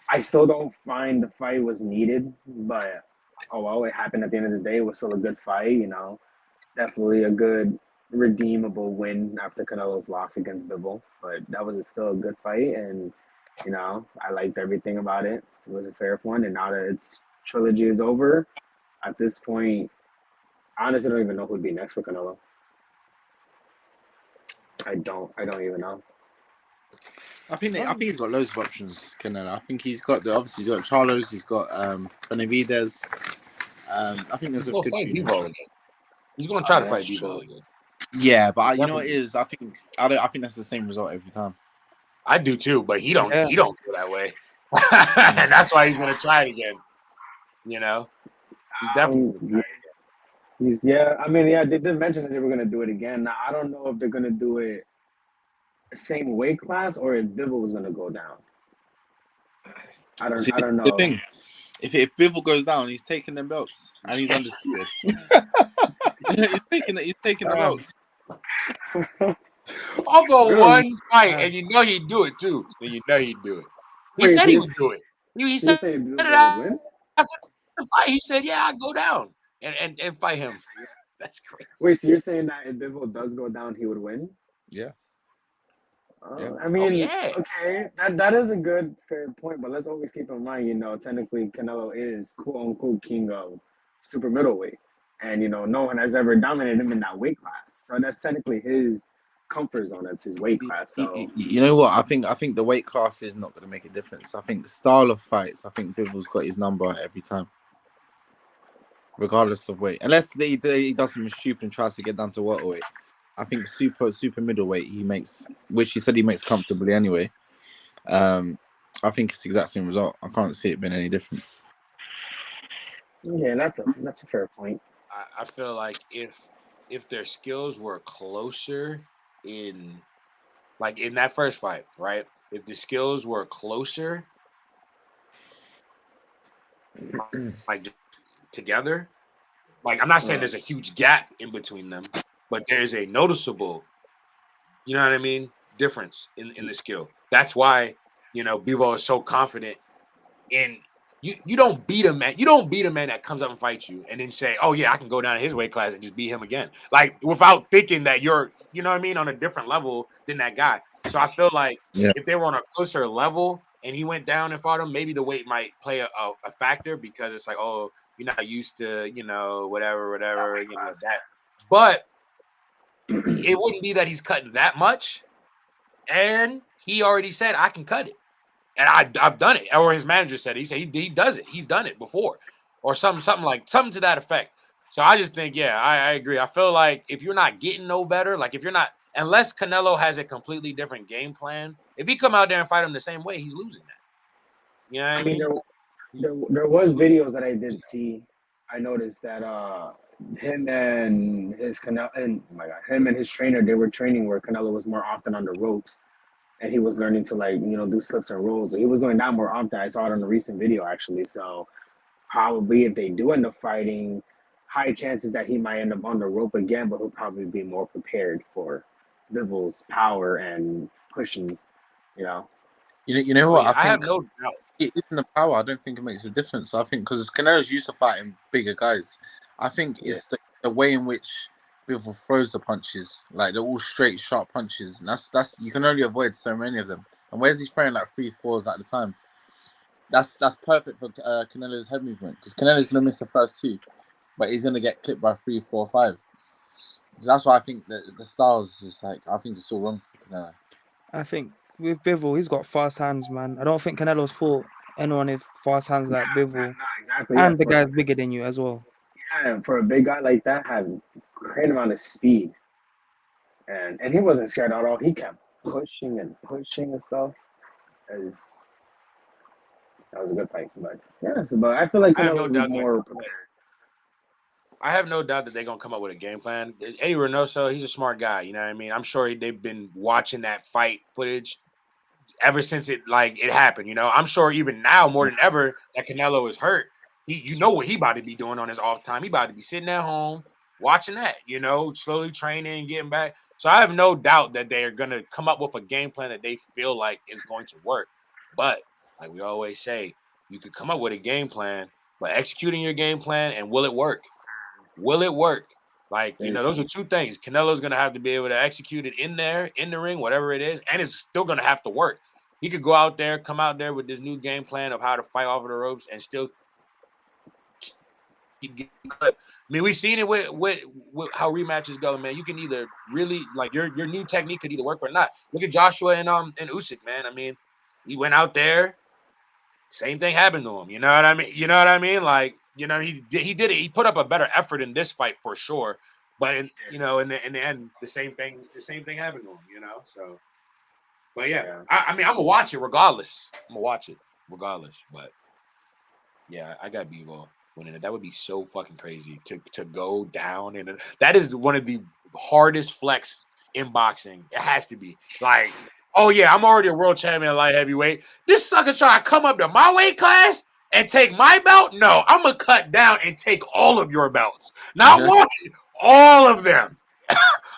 I still don't find the fight was needed, but, it happened at the end of the day. It was still a good fight, Definitely a good, redeemable win after Canelo's loss against Bivol. But that was still a good fight, and, I liked everything about it. It was a fair one, and now that its trilogy is over, at this point, I honestly don't even know who'd be next for Canelo. I don't even know. I think he's got loads of options, Canelo. I think he's got obviously he's got Charlos, he's got Benavidez. I think there's a good Bivol again. He's going to try to fight Bivol again. Yeah, but you know what it is? I think that's the same result every time. I do too, but he don't feel that way. And that's why he's going to try it again. He's definitely going to try it again. I mean, yeah, they did mention that they were gonna do it again. Now I don't know if they're gonna do it the same weight class or if Bivol was gonna go down. See, I don't the know. thing, if Bivol goes down, he's taking them belts and he's undisputed. he's taking the belts. I'll go Really? one fight, and you know he'd do it too. And you know he'd do it. He Wait, said so he you're, would do it. He so you're said saying it Bivol would win? after the fight. He said, "Yeah, I'd go down and fight him." That's crazy. Wait, so you're saying that if Bivol does go down, he would win? Yeah. Yeah. I mean, yeah. okay, that is a good fair point, but let's always keep in mind, technically Canelo is quote unquote king of super middleweight, and no one has ever dominated him in that weight class. So that's technically his comfort zone. That's his weight class. So You know what? I think the weight class is not going to make a difference. I think the style of fights. I think Bivol's got his number every time, regardless of weight. Unless he does something stupid and tries to get down to welterweight. I think super middleweight he makes, which he said he makes comfortably anyway. I think it's the exact same result. I can't see it being any different. yeah, that's a fair point. I feel like if their skills were closer in that first fight, right? If the skills were closer, like together, like I'm not saying there's a huge gap in between them, but there's a noticeable, you know what I mean, difference in the skill. That's why Bivol is so confident in you don't beat a man. You don't beat a man that comes up and fights you and then say, "Oh yeah, I can go down in his weight class and just beat him again." Like without thinking that you're, you know what I mean, on a different level than that guy. So I feel like if they were on a closer level and he went down and fought him, maybe the weight might play a factor because it's like, oh, you're not used to, whatever, that. But it wouldn't be that he's cutting that much, and he already said I can cut it. And I've done it, or his manager said he said he does it. He's done it before, or something to that effect. So I just think, yeah, I agree. I feel like if you're not getting no better, like if you're not, unless Canelo has a completely different game plan, if he come out there and fight him the same way, he's losing that. You know what I mean? There was videos that I did see. I noticed that him and him and his trainer, they were training where Canelo was more often on the ropes, and he was learning to do slips and rolls. So he was doing that more often. I saw it on a recent video actually. So probably if they do end up fighting, high chances that he might end up on the rope again, but he'll probably be more prepared for Bivol's power and pushing. You know what? I I have think no doubt. Even the power, I don't think it makes a difference. I think because Canelo's used to fighting bigger guys. I think it's the way in which Bivol throws the punches, like they're all straight, sharp punches, and that's you can only avoid so many of them. And where's he throwing like 3-4s at the time? That's perfect for Canelo's head movement because Canelo's gonna miss the first two, but he's gonna get clipped by 3, 4, 5. So that's why I think the styles is like I think it's all wrong for Canelo. I think with Bivol, he's got fast hands, man. I don't think Canelo's fought anyone with fast hands like Bivol. Exactly. And the guy's bigger than you as well. Yeah, for a big guy like that, had great amount of speed, and he wasn't scared at all. He kept pushing and stuff. That was a good fight, but but I feel like Canelo was more prepared. I have no doubt that they're gonna come up with a game plan. Eddie Reynoso, he's a smart guy. You know what I mean? I'm sure they've been watching that fight footage ever since it happened. I'm sure even now more than ever that Canelo is hurt. You know what he about to be doing on his off time. He about to be sitting at home watching that. Slowly training and getting back. So I have no doubt that they are gonna come up with a game plan that they feel like is going to work. But like we always say, you could come up with a game plan, but executing your game plan and will it work? Will it work? Like, those are two things. Canelo's going to have to be able to execute it in the ring, whatever it is, and it's still going to have to work. He could go out there, come out there with this new game plan of how to fight off of the ropes and still keep getting clipped. I mean, we've seen it with how rematches go, man. You can either really, like, your new technique could either work or not. Look at Joshua and Usyk, man. I mean, he went out there, same thing happened to him. You know what I mean? Like, he did it. He put up a better effort in this fight for sure. But in the end, the same thing happened to him. So, but yeah, I mean, I'm gonna watch it regardless. But yeah, I got Bivol. winning it. That would be so fucking crazy to go down, and that is one of the hardest flex in boxing. It has to be like, oh yeah, I'm already a world champion at light heavyweight. This sucker try to come up to my weight class and take my belt. No, I'm gonna cut down and take all of your belts, not one, all of them.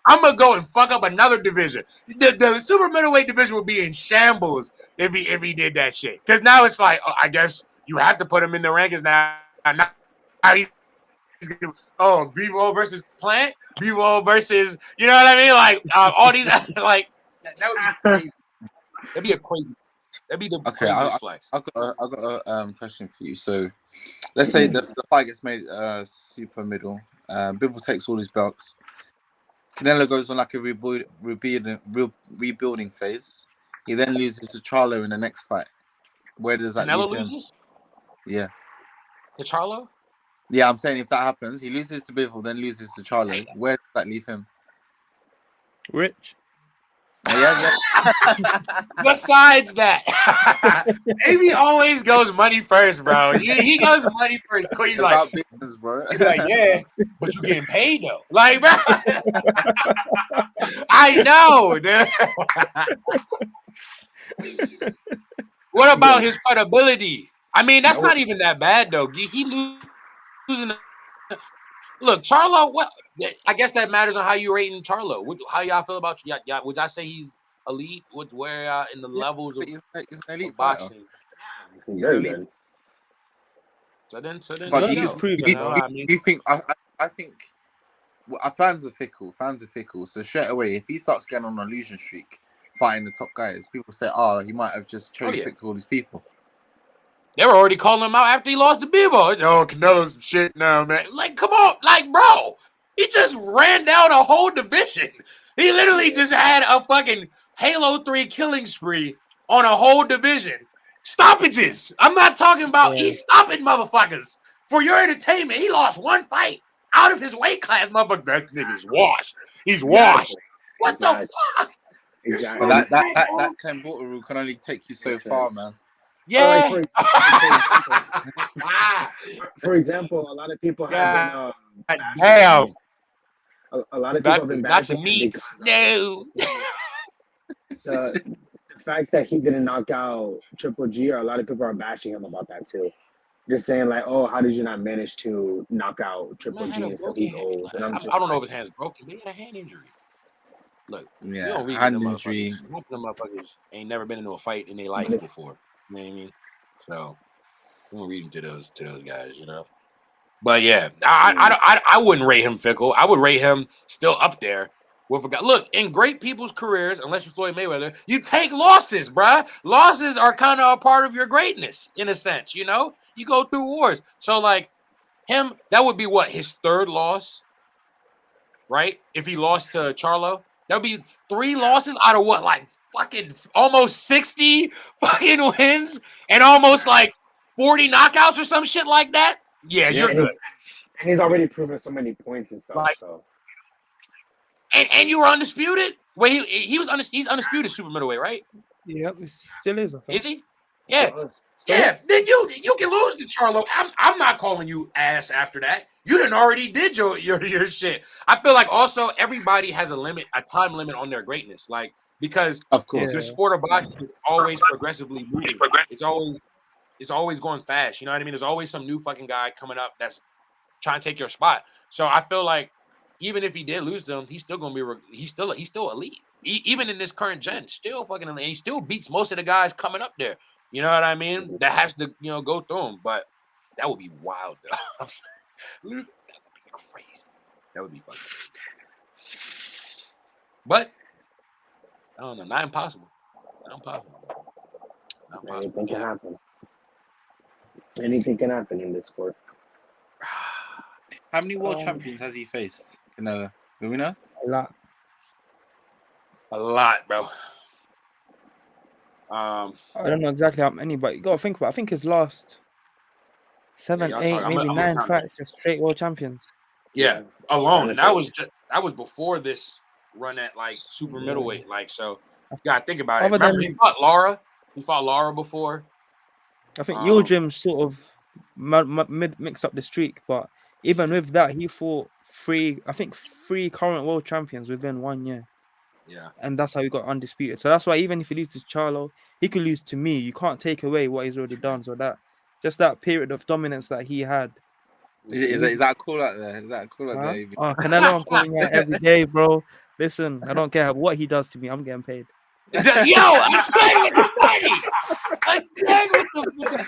I'm gonna go and fuck up another division. The super middleweight division would be in shambles if he did that shit. Because now it's like, I guess you have to put him in the rankings now. Now he's Bevo versus Plant, Bevo versus, you know what I mean? Like all these, like that would be crazy. That'd be a crazy. That'd be the craziest flex. I got a question for you. So, let's say the fight gets made super middle. Bivol takes all his belts. Canelo goes on like a rebuilding phase. He then loses to Charlo in the next fight. Where does that Canelo leave him? loses? Yeah. To Charlo? Yeah, I'm saying if that happens, he loses to Bivol, then loses to Charlo. Where does that leave him? Rich. Yeah. Besides that, Amy always goes money first, bro. He goes money first. He's about like, business, bro. He's like, yeah, but you getting paid though. Like, bro, I know, dude. What about his credibility? I mean, that's not even that bad though. He losing. Look, Charlo. What? I guess that matters on how you rating Charlo. How y'all feel about? Yeah, would I say he's elite? Where in the levels of he's an elite boxing? He's elite. So then, but you think? I think our fans are fickle. So straight away, if he starts getting on a losing streak, fighting the top guys, people say, "Oh, he might have just cherry picked all these people." They were already calling him out after he lost to Bivol. Oh, Canelo's shit now, man. Like, come on. Like, bro, he just ran down a whole division. He literally just had a fucking Halo 3 killing spree on a whole division. Stoppages. I'm not talking about he's stopping motherfuckers for your entertainment. He lost one fight out of his weight class, motherfucker. That nigga's washed. He's washed. What the fuck? Exactly. But that Kembuta rule can only take you so far, man. Yeah. For example, a lot of people have been damn. A lot of people have been bashing him because the fact that he didn't knock out Triple G, or a lot of people are bashing him about that too. Just saying like, oh, how did you not manage to knock out Triple G and stuff? He's old. And I don't know if his hand's broken, but he had a hand injury. Look, hand injury. Most of them motherfuckers ain't never been into a fight in their life before. You know what I mean? So we don't read him to those guys, you know. But yeah, I wouldn't rate him fickle. I would rate him still up there with a guy. Look, in great people's careers, unless you're Floyd Mayweather, you take losses, bruh. Losses are kind of a part of your greatness, in a sense, you know? You go through wars. So, like, him, that would be what, his third loss, right? If he lost to Charlo, that would be 3 losses out of what, like, fucking almost 60 fucking wins and almost like 40 knockouts or some shit like that. Yeah, you're good. And he's already proven so many points and stuff. Like, so. And you were undisputed? Wait, he's undisputed super middleweight, right? Yep, he still is. Is he? Yeah. Yeah. Then you can lose to Charlo. I'm not calling you ass after that. You done already did your shit. I feel like also everybody has a time limit on their greatness. Like, because of course the sport of boxing is always progressively moving. It's always going fast. You know what I mean? There's always some new fucking guy coming up that's trying to take your spot. So I feel like even if he did lose them, he's still gonna be he's still elite. Even in this current gen, still fucking elite. And he still beats most of the guys coming up there. You know what I mean? That has to go through him. But that would be wild though. I'm saying, that would be crazy. That would be fucking crazy. But I don't know. Not impossible. Anything can happen. Anything can happen in this sport. How many world champions has he faced? Do we know? A lot, bro. I don't know exactly how many, but you gotta think about it. I think his last 7, 8, maybe 9 fights, just straight world champions. Yeah, alone. And that was before this run at like super middleweight. Like, so you gotta think about it. Remember, he fought Lara before. I think your gym sort of mix up the streak. But even with that, he fought three current world champions within 1 year. Yeah. And that's how he got undisputed. So that's why even if he loses to Charlo, he could lose to me. You can't take away what he's already done. So that period of dominance that he had. Is that cool out there? Is that cool out Huh? there? Oh, Canelo, I'm calling out every day, bro. Listen, I don't care what he does to me. I'm getting paid. Yo, again with the money. Again with the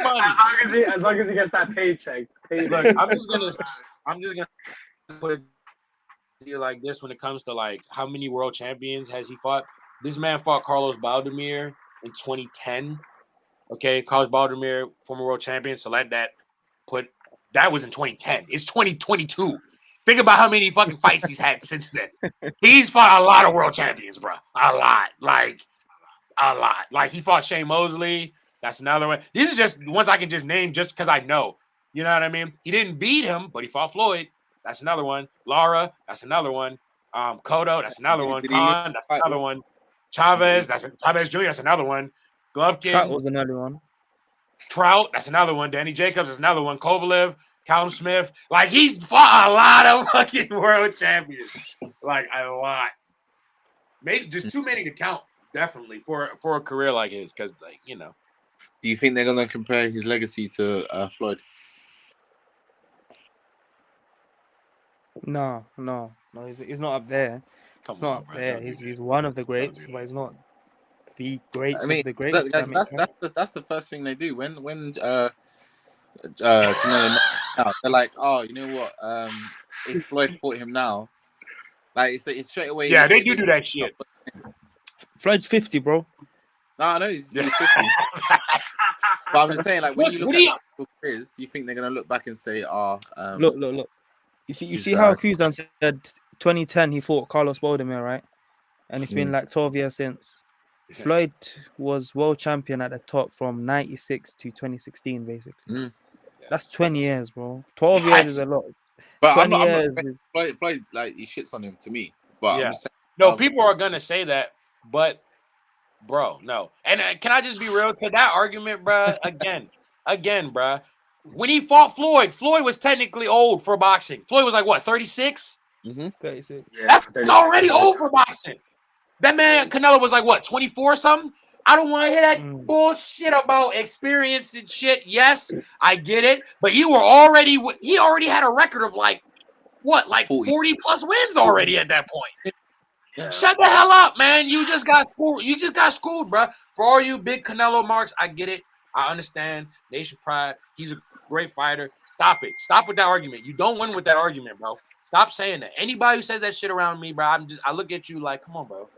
money. As long as he gets that paycheck. Look, I'm just gonna put it to you like this when it comes to like how many world champions has he fought. This man fought Carlos Baldemir in 2010. Okay, Carlos Baldemir, former world champion. So that was in 2010. It's 2022. Think about how many fucking fights he's had since then. He's fought a lot of world champions, bro. A lot. Like he fought Shane Mosley. That's another one. These are just ones I can just name just because I know. You know what I mean? He didn't beat him, but he fought Floyd. That's another one. Lara, that's another one. Cotto, that's another one. Khan, that's another one. Chavez, Chavez Jr., that's another one. Golovkin. Trout was another one. Trout, that's another one. Danny Jacobs, that's another one. Kovalev, Callum Smith. Like, he fought a lot of fucking world champions. Like, a lot. Maybe just too many to count, definitely, for a career like his. Because, like, you know. Do you think they're going to compare his legacy to Floyd? No. He's not up there. He's not up there. He's one of the greats, but he's not the greats of the greats. That's the first thing they do when Canelo knocks out. They're like, oh, you know what? If Floyd fought him now, like it's straight away. Yeah, they do that shit. Floyd's 50, bro. No, I know he's 50. But I'm just saying, like, when you look at careers, do you think they're gonna look back and say, look. You see how Kuzan said 2010 he fought Carlos Baldemir, right? And it's been like 12 years since. Floyd was world champion at the top from 96 to 2016, basically. That's 20 years, bro. 12 years is a lot. But I'm not Floyd, like, he shits on him to me. But I'm just saying, no, people are gonna say that, but bro, no. And can I just be real to that argument, bro? Again, bro. When he fought Floyd was technically old for boxing. Floyd was like what, 36? 36. Yeah, that's already old for boxing. That man Canelo was like what, 24 or something? I don't want to hear that bullshit about experience and shit. Yes, I get it, but he already had a record of like what, like 40 plus wins already at that point. Yeah. Shut the hell up, man. You just got schooled, bro. For all you big Canelo marks, I get it. I understand. Nation pride. He's a great fighter. Stop it. Stop with that argument. You don't win with that argument, bro. Stop saying that. Anybody who says that shit around me, bro, I look at you like, come on, bro.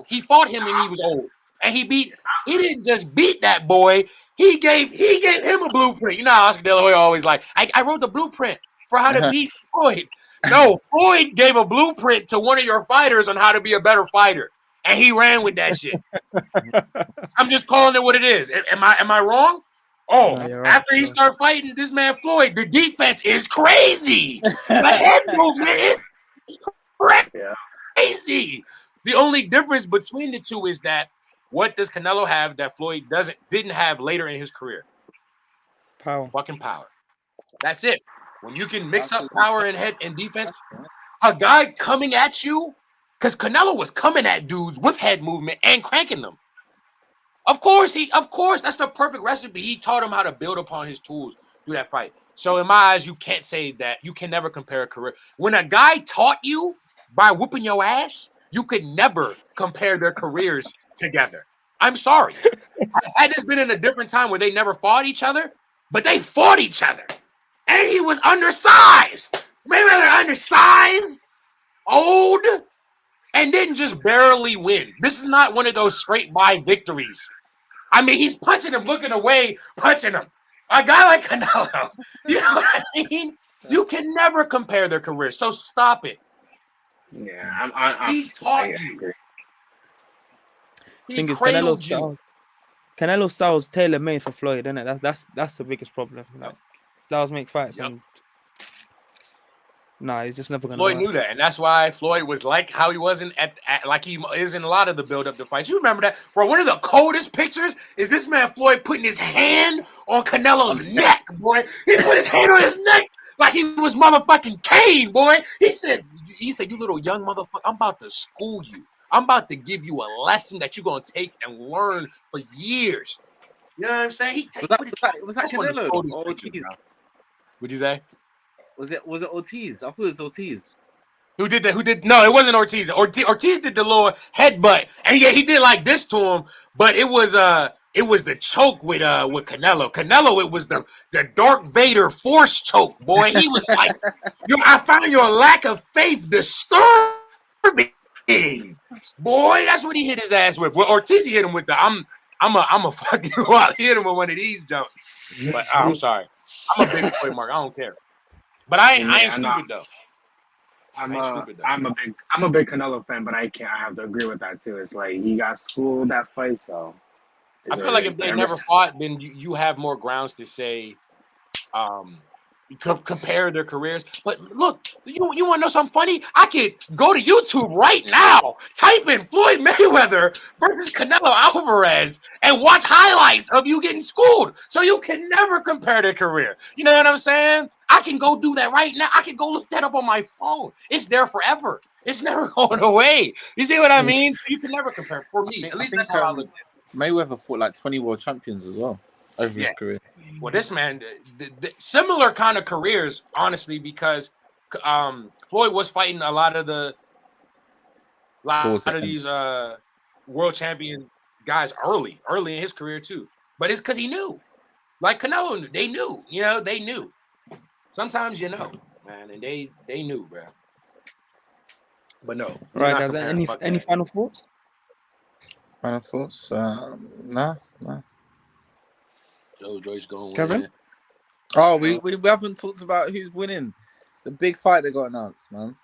He fought him and he was old. And he didn't just beat that boy. He gave him a blueprint. You know how Oscar De La Hoya always like, I wrote the blueprint for how to beat Floyd. No, Floyd gave a blueprint to one of your fighters on how to be a better fighter. And he ran with that shit. I'm just calling it what it is. Am I wrong? Oh, no, right, after he started fighting this man Floyd, the defense is crazy. The head movement is crazy. The only difference between the two is that what does Canelo have that Floyd didn't have later in his career? Power. Fucking power. That's it. When you can mix up power and head and defense, a guy coming at you, because Canelo was coming at dudes with head movement and cranking them. Of course, that's the perfect recipe. He taught him how to build upon his tools through that fight. So in my eyes, you can't say that. You can never compare a career. When a guy taught you by whooping your ass, you could never compare their careers together. I'm sorry. Had this been in a different time where they never fought each other, but they fought each other. And he was undersized. Maybe they're undersized, old, and didn't just barely win. This is not one of those straight by victories. I mean, he's punching him, looking away, punching him. A guy like Canelo, you know what I mean? You can never compare their careers, so stop it. Yeah, he taught you. He cradled you. Canelo's style is tailor-made for Floyd, isn't it? That's the biggest problem. Like, styles make fights, and Nah, he's just never gonna Floyd work. knew that, and that's why Floyd was like how he wasn't at like he is in a lot of the build-up to fights. You remember that, bro? One of the coldest pictures is this man Floyd putting his hand on Canelo's neck, boy. He put his hand on his neck like he was motherfucking Kane, boy. He said, "You little young motherfucker, I'm about to school you. I'm about to give you a lesson that you're gonna take and learn for years." You know what I'm saying? Was that Canelo or Ortiz? What'd you say? Was it Ortiz? I thought it was Ortiz. Who did that? No, it wasn't Ortiz. Ortiz did the little headbutt, and yeah, he did like this to him. But it was the choke with Canelo. Canelo, it was the Darth Vader force choke, boy. He was like, I found your lack of faith disturbing, boy. That's what he hit his ass with. Well, Ortiz hit him with the I'm a fuck you up. He hit him with one of these jumps. But I'm sorry, I'm a big Floyd mark. I don't care. But I ain't stupid though. I'm a big Canelo fan, but I have to agree with that too. It's like he got schooled that fight, so I feel like if they never fought, then you have more grounds to say compare their careers. But look, you want to know something funny? I could go to YouTube right now, type in Floyd Mayweather versus Canelo Alvarez, and watch highlights of you getting schooled. So you can never compare their career. You know what I'm saying? I can go do that right now. I can go look that up on my phone. It's there forever. It's never going away. You see what I mean? So you can never compare. For me, at least that's how I look at it. Mayweather fought like 20 world champions as well over his career. Well, this man, the similar kind of careers, honestly, because Floyd was fighting a lot of these world champion guys early in his career too. But it's because he knew, like Canelo, they knew. They knew. Sometimes man, and they knew, bro. But no, right, guys. Any final thoughts? Final thoughts? Nah. So Joy's going. Kevin? Oh, we haven't talked about who's winning the big fight that got announced, man.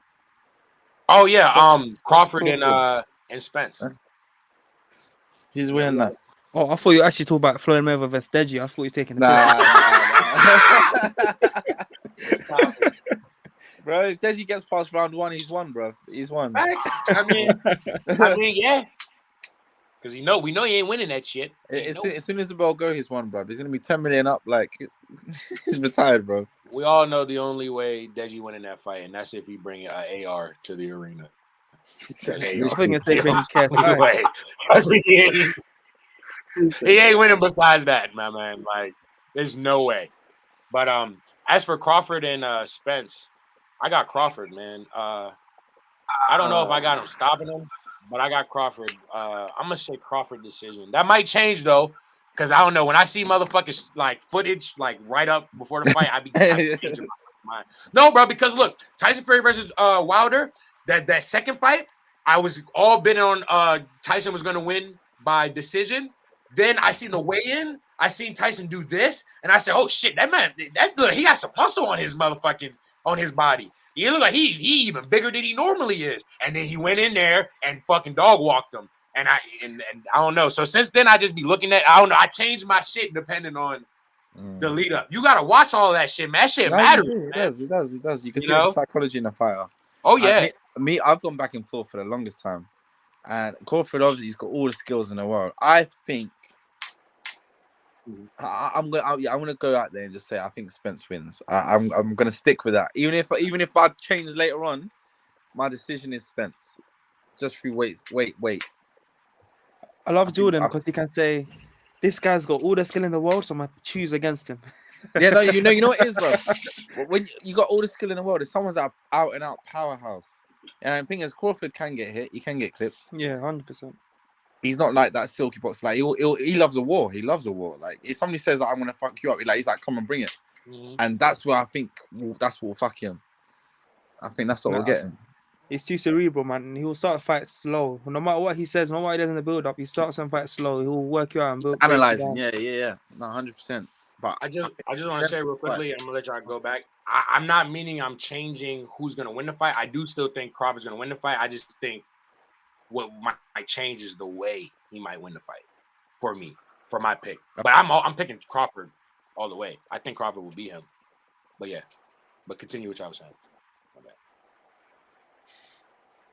Oh yeah, Crawford and Spence. Who's winning that? Oh, I thought you actually talked about Floyd Mayweather versus Deji. I thought you were taking the Bro, if Deji gets past round 1, he's won, bro. He's won. Facts. I mean, yeah. Because we know he ain't winning that shit. As soon as the bell goes, he's won, bro. He's gonna be 10 million up, like he's retired, bro. We all know the only way Deji winning that fight, and that's if he bring an AR to the arena. I think if they bring KSI. He ain't winning besides that, my man. Like, there's no way. But as for Crawford and Spence, I got Crawford, man. I don't know if I got him stopping him, but I got Crawford. I'm gonna say Crawford decision. That might change though, because I don't know. When I see motherfuckers like footage like right up before the fight, I be changing my mind. No, bro, because look, Tyson Fury versus Wilder, that second fight, I was all betting on Tyson was gonna win by decision. Then I seen the weigh-in. I seen Tyson do this, and I said, "Oh shit, that man, he got some muscle on his body. He looked like he even bigger than he normally is." And then he went in there and fucking dog walked him. And I don't know. So since then, I just be looking at. I don't know. I changed my shit depending on the lead up. You gotta watch all that shit, man. That shit matters. It does. You can see the psychology in a fighter. Oh yeah. I've gone back and forth for the longest time, and Crawford obviously he's got all the skills in the world. I think. I'm gonna go out there and just say I think Spence wins. I'm gonna stick with that. Even if I change later on, my decision is Spence. Just through wait. I love Jordan because he can say, "This guy's got all the skill in the world, so I'm gonna choose against him." Yeah, no, you know what it is, bro. When you got all the skill in the world, if someone's out and out powerhouse, and the thing is, Crawford can get hit, he can get clipped. Yeah, 100%. He's not like that silky box. Like he loves a war. He loves a war. Like if somebody says like, I'm gonna fuck you up, he's like, come and bring it. Mm-hmm. And that's where I think that's what will fuck him. I think that's what we'll get him. He's too cerebral, man. He will start a fight slow. No matter what he says, no matter what he does in the build up, he starts some fight slow. He will work you out and build. Analyzing, yeah. No, 100%. But I just want to say real quickly, I'm gonna let y'all go back. I'm not meaning I'm changing who's gonna win the fight. I do still think Crawford's gonna win the fight. I just think what might change is the way he might win the fight for me, for my pick. But I'm picking Crawford all the way. I think Crawford will beat him. But yeah, continue what y'all was saying. My bad.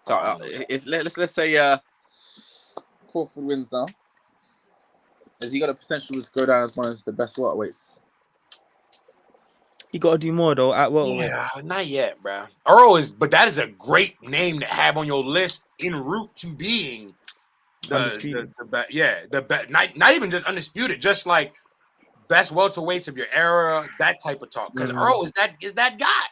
So let's say Crawford wins now. Has he got a potential to go down as one of the best welterweights? He got to do more though at welterweight. Yeah, not yet, bro. Earl but that is a great name to have on your list en route to being the best. Yeah, the best. Not even just undisputed, just like best welterweights of your era, that type of talk. Because Earl is that guy.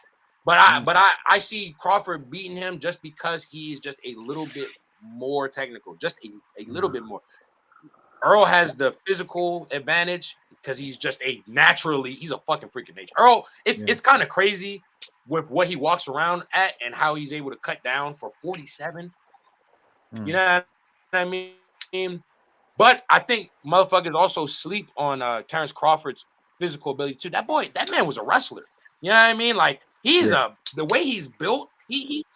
But I see Crawford beating him just because he's just a little bit more technical, just a little bit more. Earl has the physical advantage because he's just he's a fucking freak of nature. Earl, it's kind of crazy with what he walks around at and how he's able to cut down for 47. You know what I mean? But I think motherfuckers also sleep on Terrence Crawford's physical ability too. That man was a wrestler. You know what I mean? Like the way he's built, he's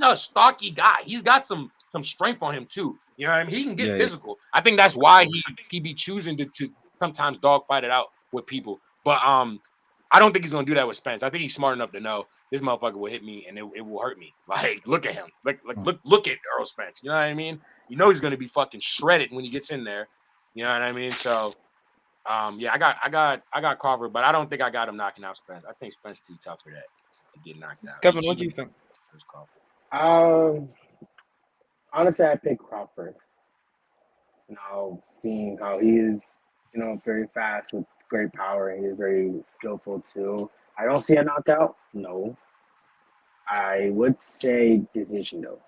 a stocky guy. He's got some strength on him too. You know what I mean? He can get physical. I think that's why he be choosing to sometimes dogfight it out with people. But I don't think he's gonna do that with Spence. I think he's smart enough to know this motherfucker will hit me and it will hurt me. Like, look at him. Look at Earl Spence. You know what I mean? You know he's gonna be fucking shredded when he gets in there. You know what I mean? So I got Crawford, but I don't think I got him knocking out Spence. I think Spence too tough for that to get knocked out. Kevin, what do you think? Honestly, I pick Crawford. Now, seeing how he is, very fast with great power, and he's very skillful too. I don't see a knockout. No. I would say decision though.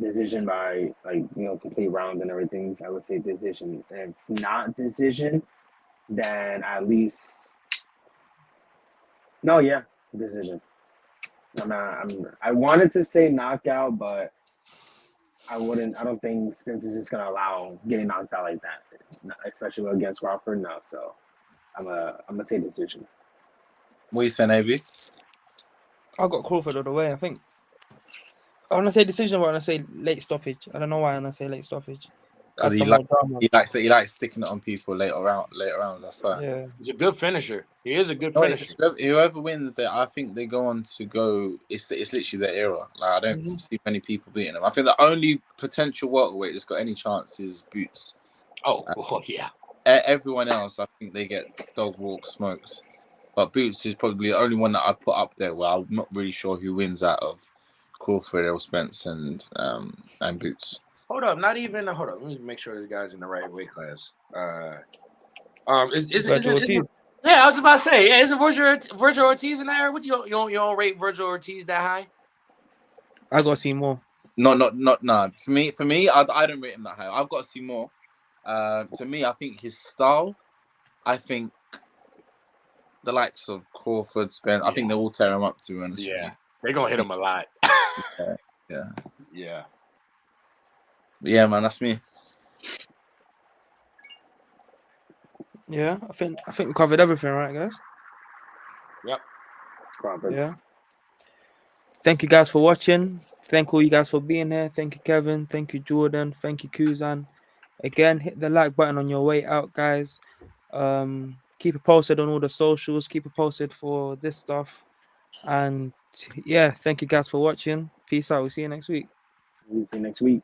Decision by complete rounds and everything. I would say decision. And if not decision, then at least decision. I wanted to say knockout, but I don't think Spence is just gonna allow getting knocked out like that, especially against Crawford. No, so I'm gonna say decision. What are you saying, AB? I got Crawford all the way. I think I want to say decision, but I want to say late stoppage. I don't know why I want to say late stoppage. He likes sticking it on people later rounds. That's why. Yeah, he's a good finisher. He is a good finisher. Whoever wins there, I think they go on to go. It's literally their era. Like, I don't see many people beating them. I think the only potential welterweight that's got any chance is Boots. Oh yeah. Everyone else, I think they get dog walk smokes. But Boots is probably the only one that I'd put up there. Well, I'm not really sure who wins out of Crawford, Errol Spence, and Boots. Hold up. Let me make sure the guy's in the right weight class. Is Ortiz. Yeah, I was about to say, isn't Virgil Ortiz in there? What you don't rate Virgil Ortiz that high? I gotta see more. No. For me, I don't rate him that high. I've got to see more. To me, I think his style. I think the likes of Crawford, Spence. I think they all tear him up. To be honest. Yeah, they're gonna hit him a lot. Yeah. Yeah, man, that's me. Yeah, I think we covered everything, right, guys? Yep. Crawford. Yeah. Thank you guys for watching. Thank all you guys for being here. Thank you, Kevin. Thank you, Jordan. Thank you, Kuzan. Again, hit the like button on your way out, guys. Keep it posted on all the socials. Keep it posted for this stuff. And yeah, thank you guys for watching. Peace out. We'll see you next week. See you next week.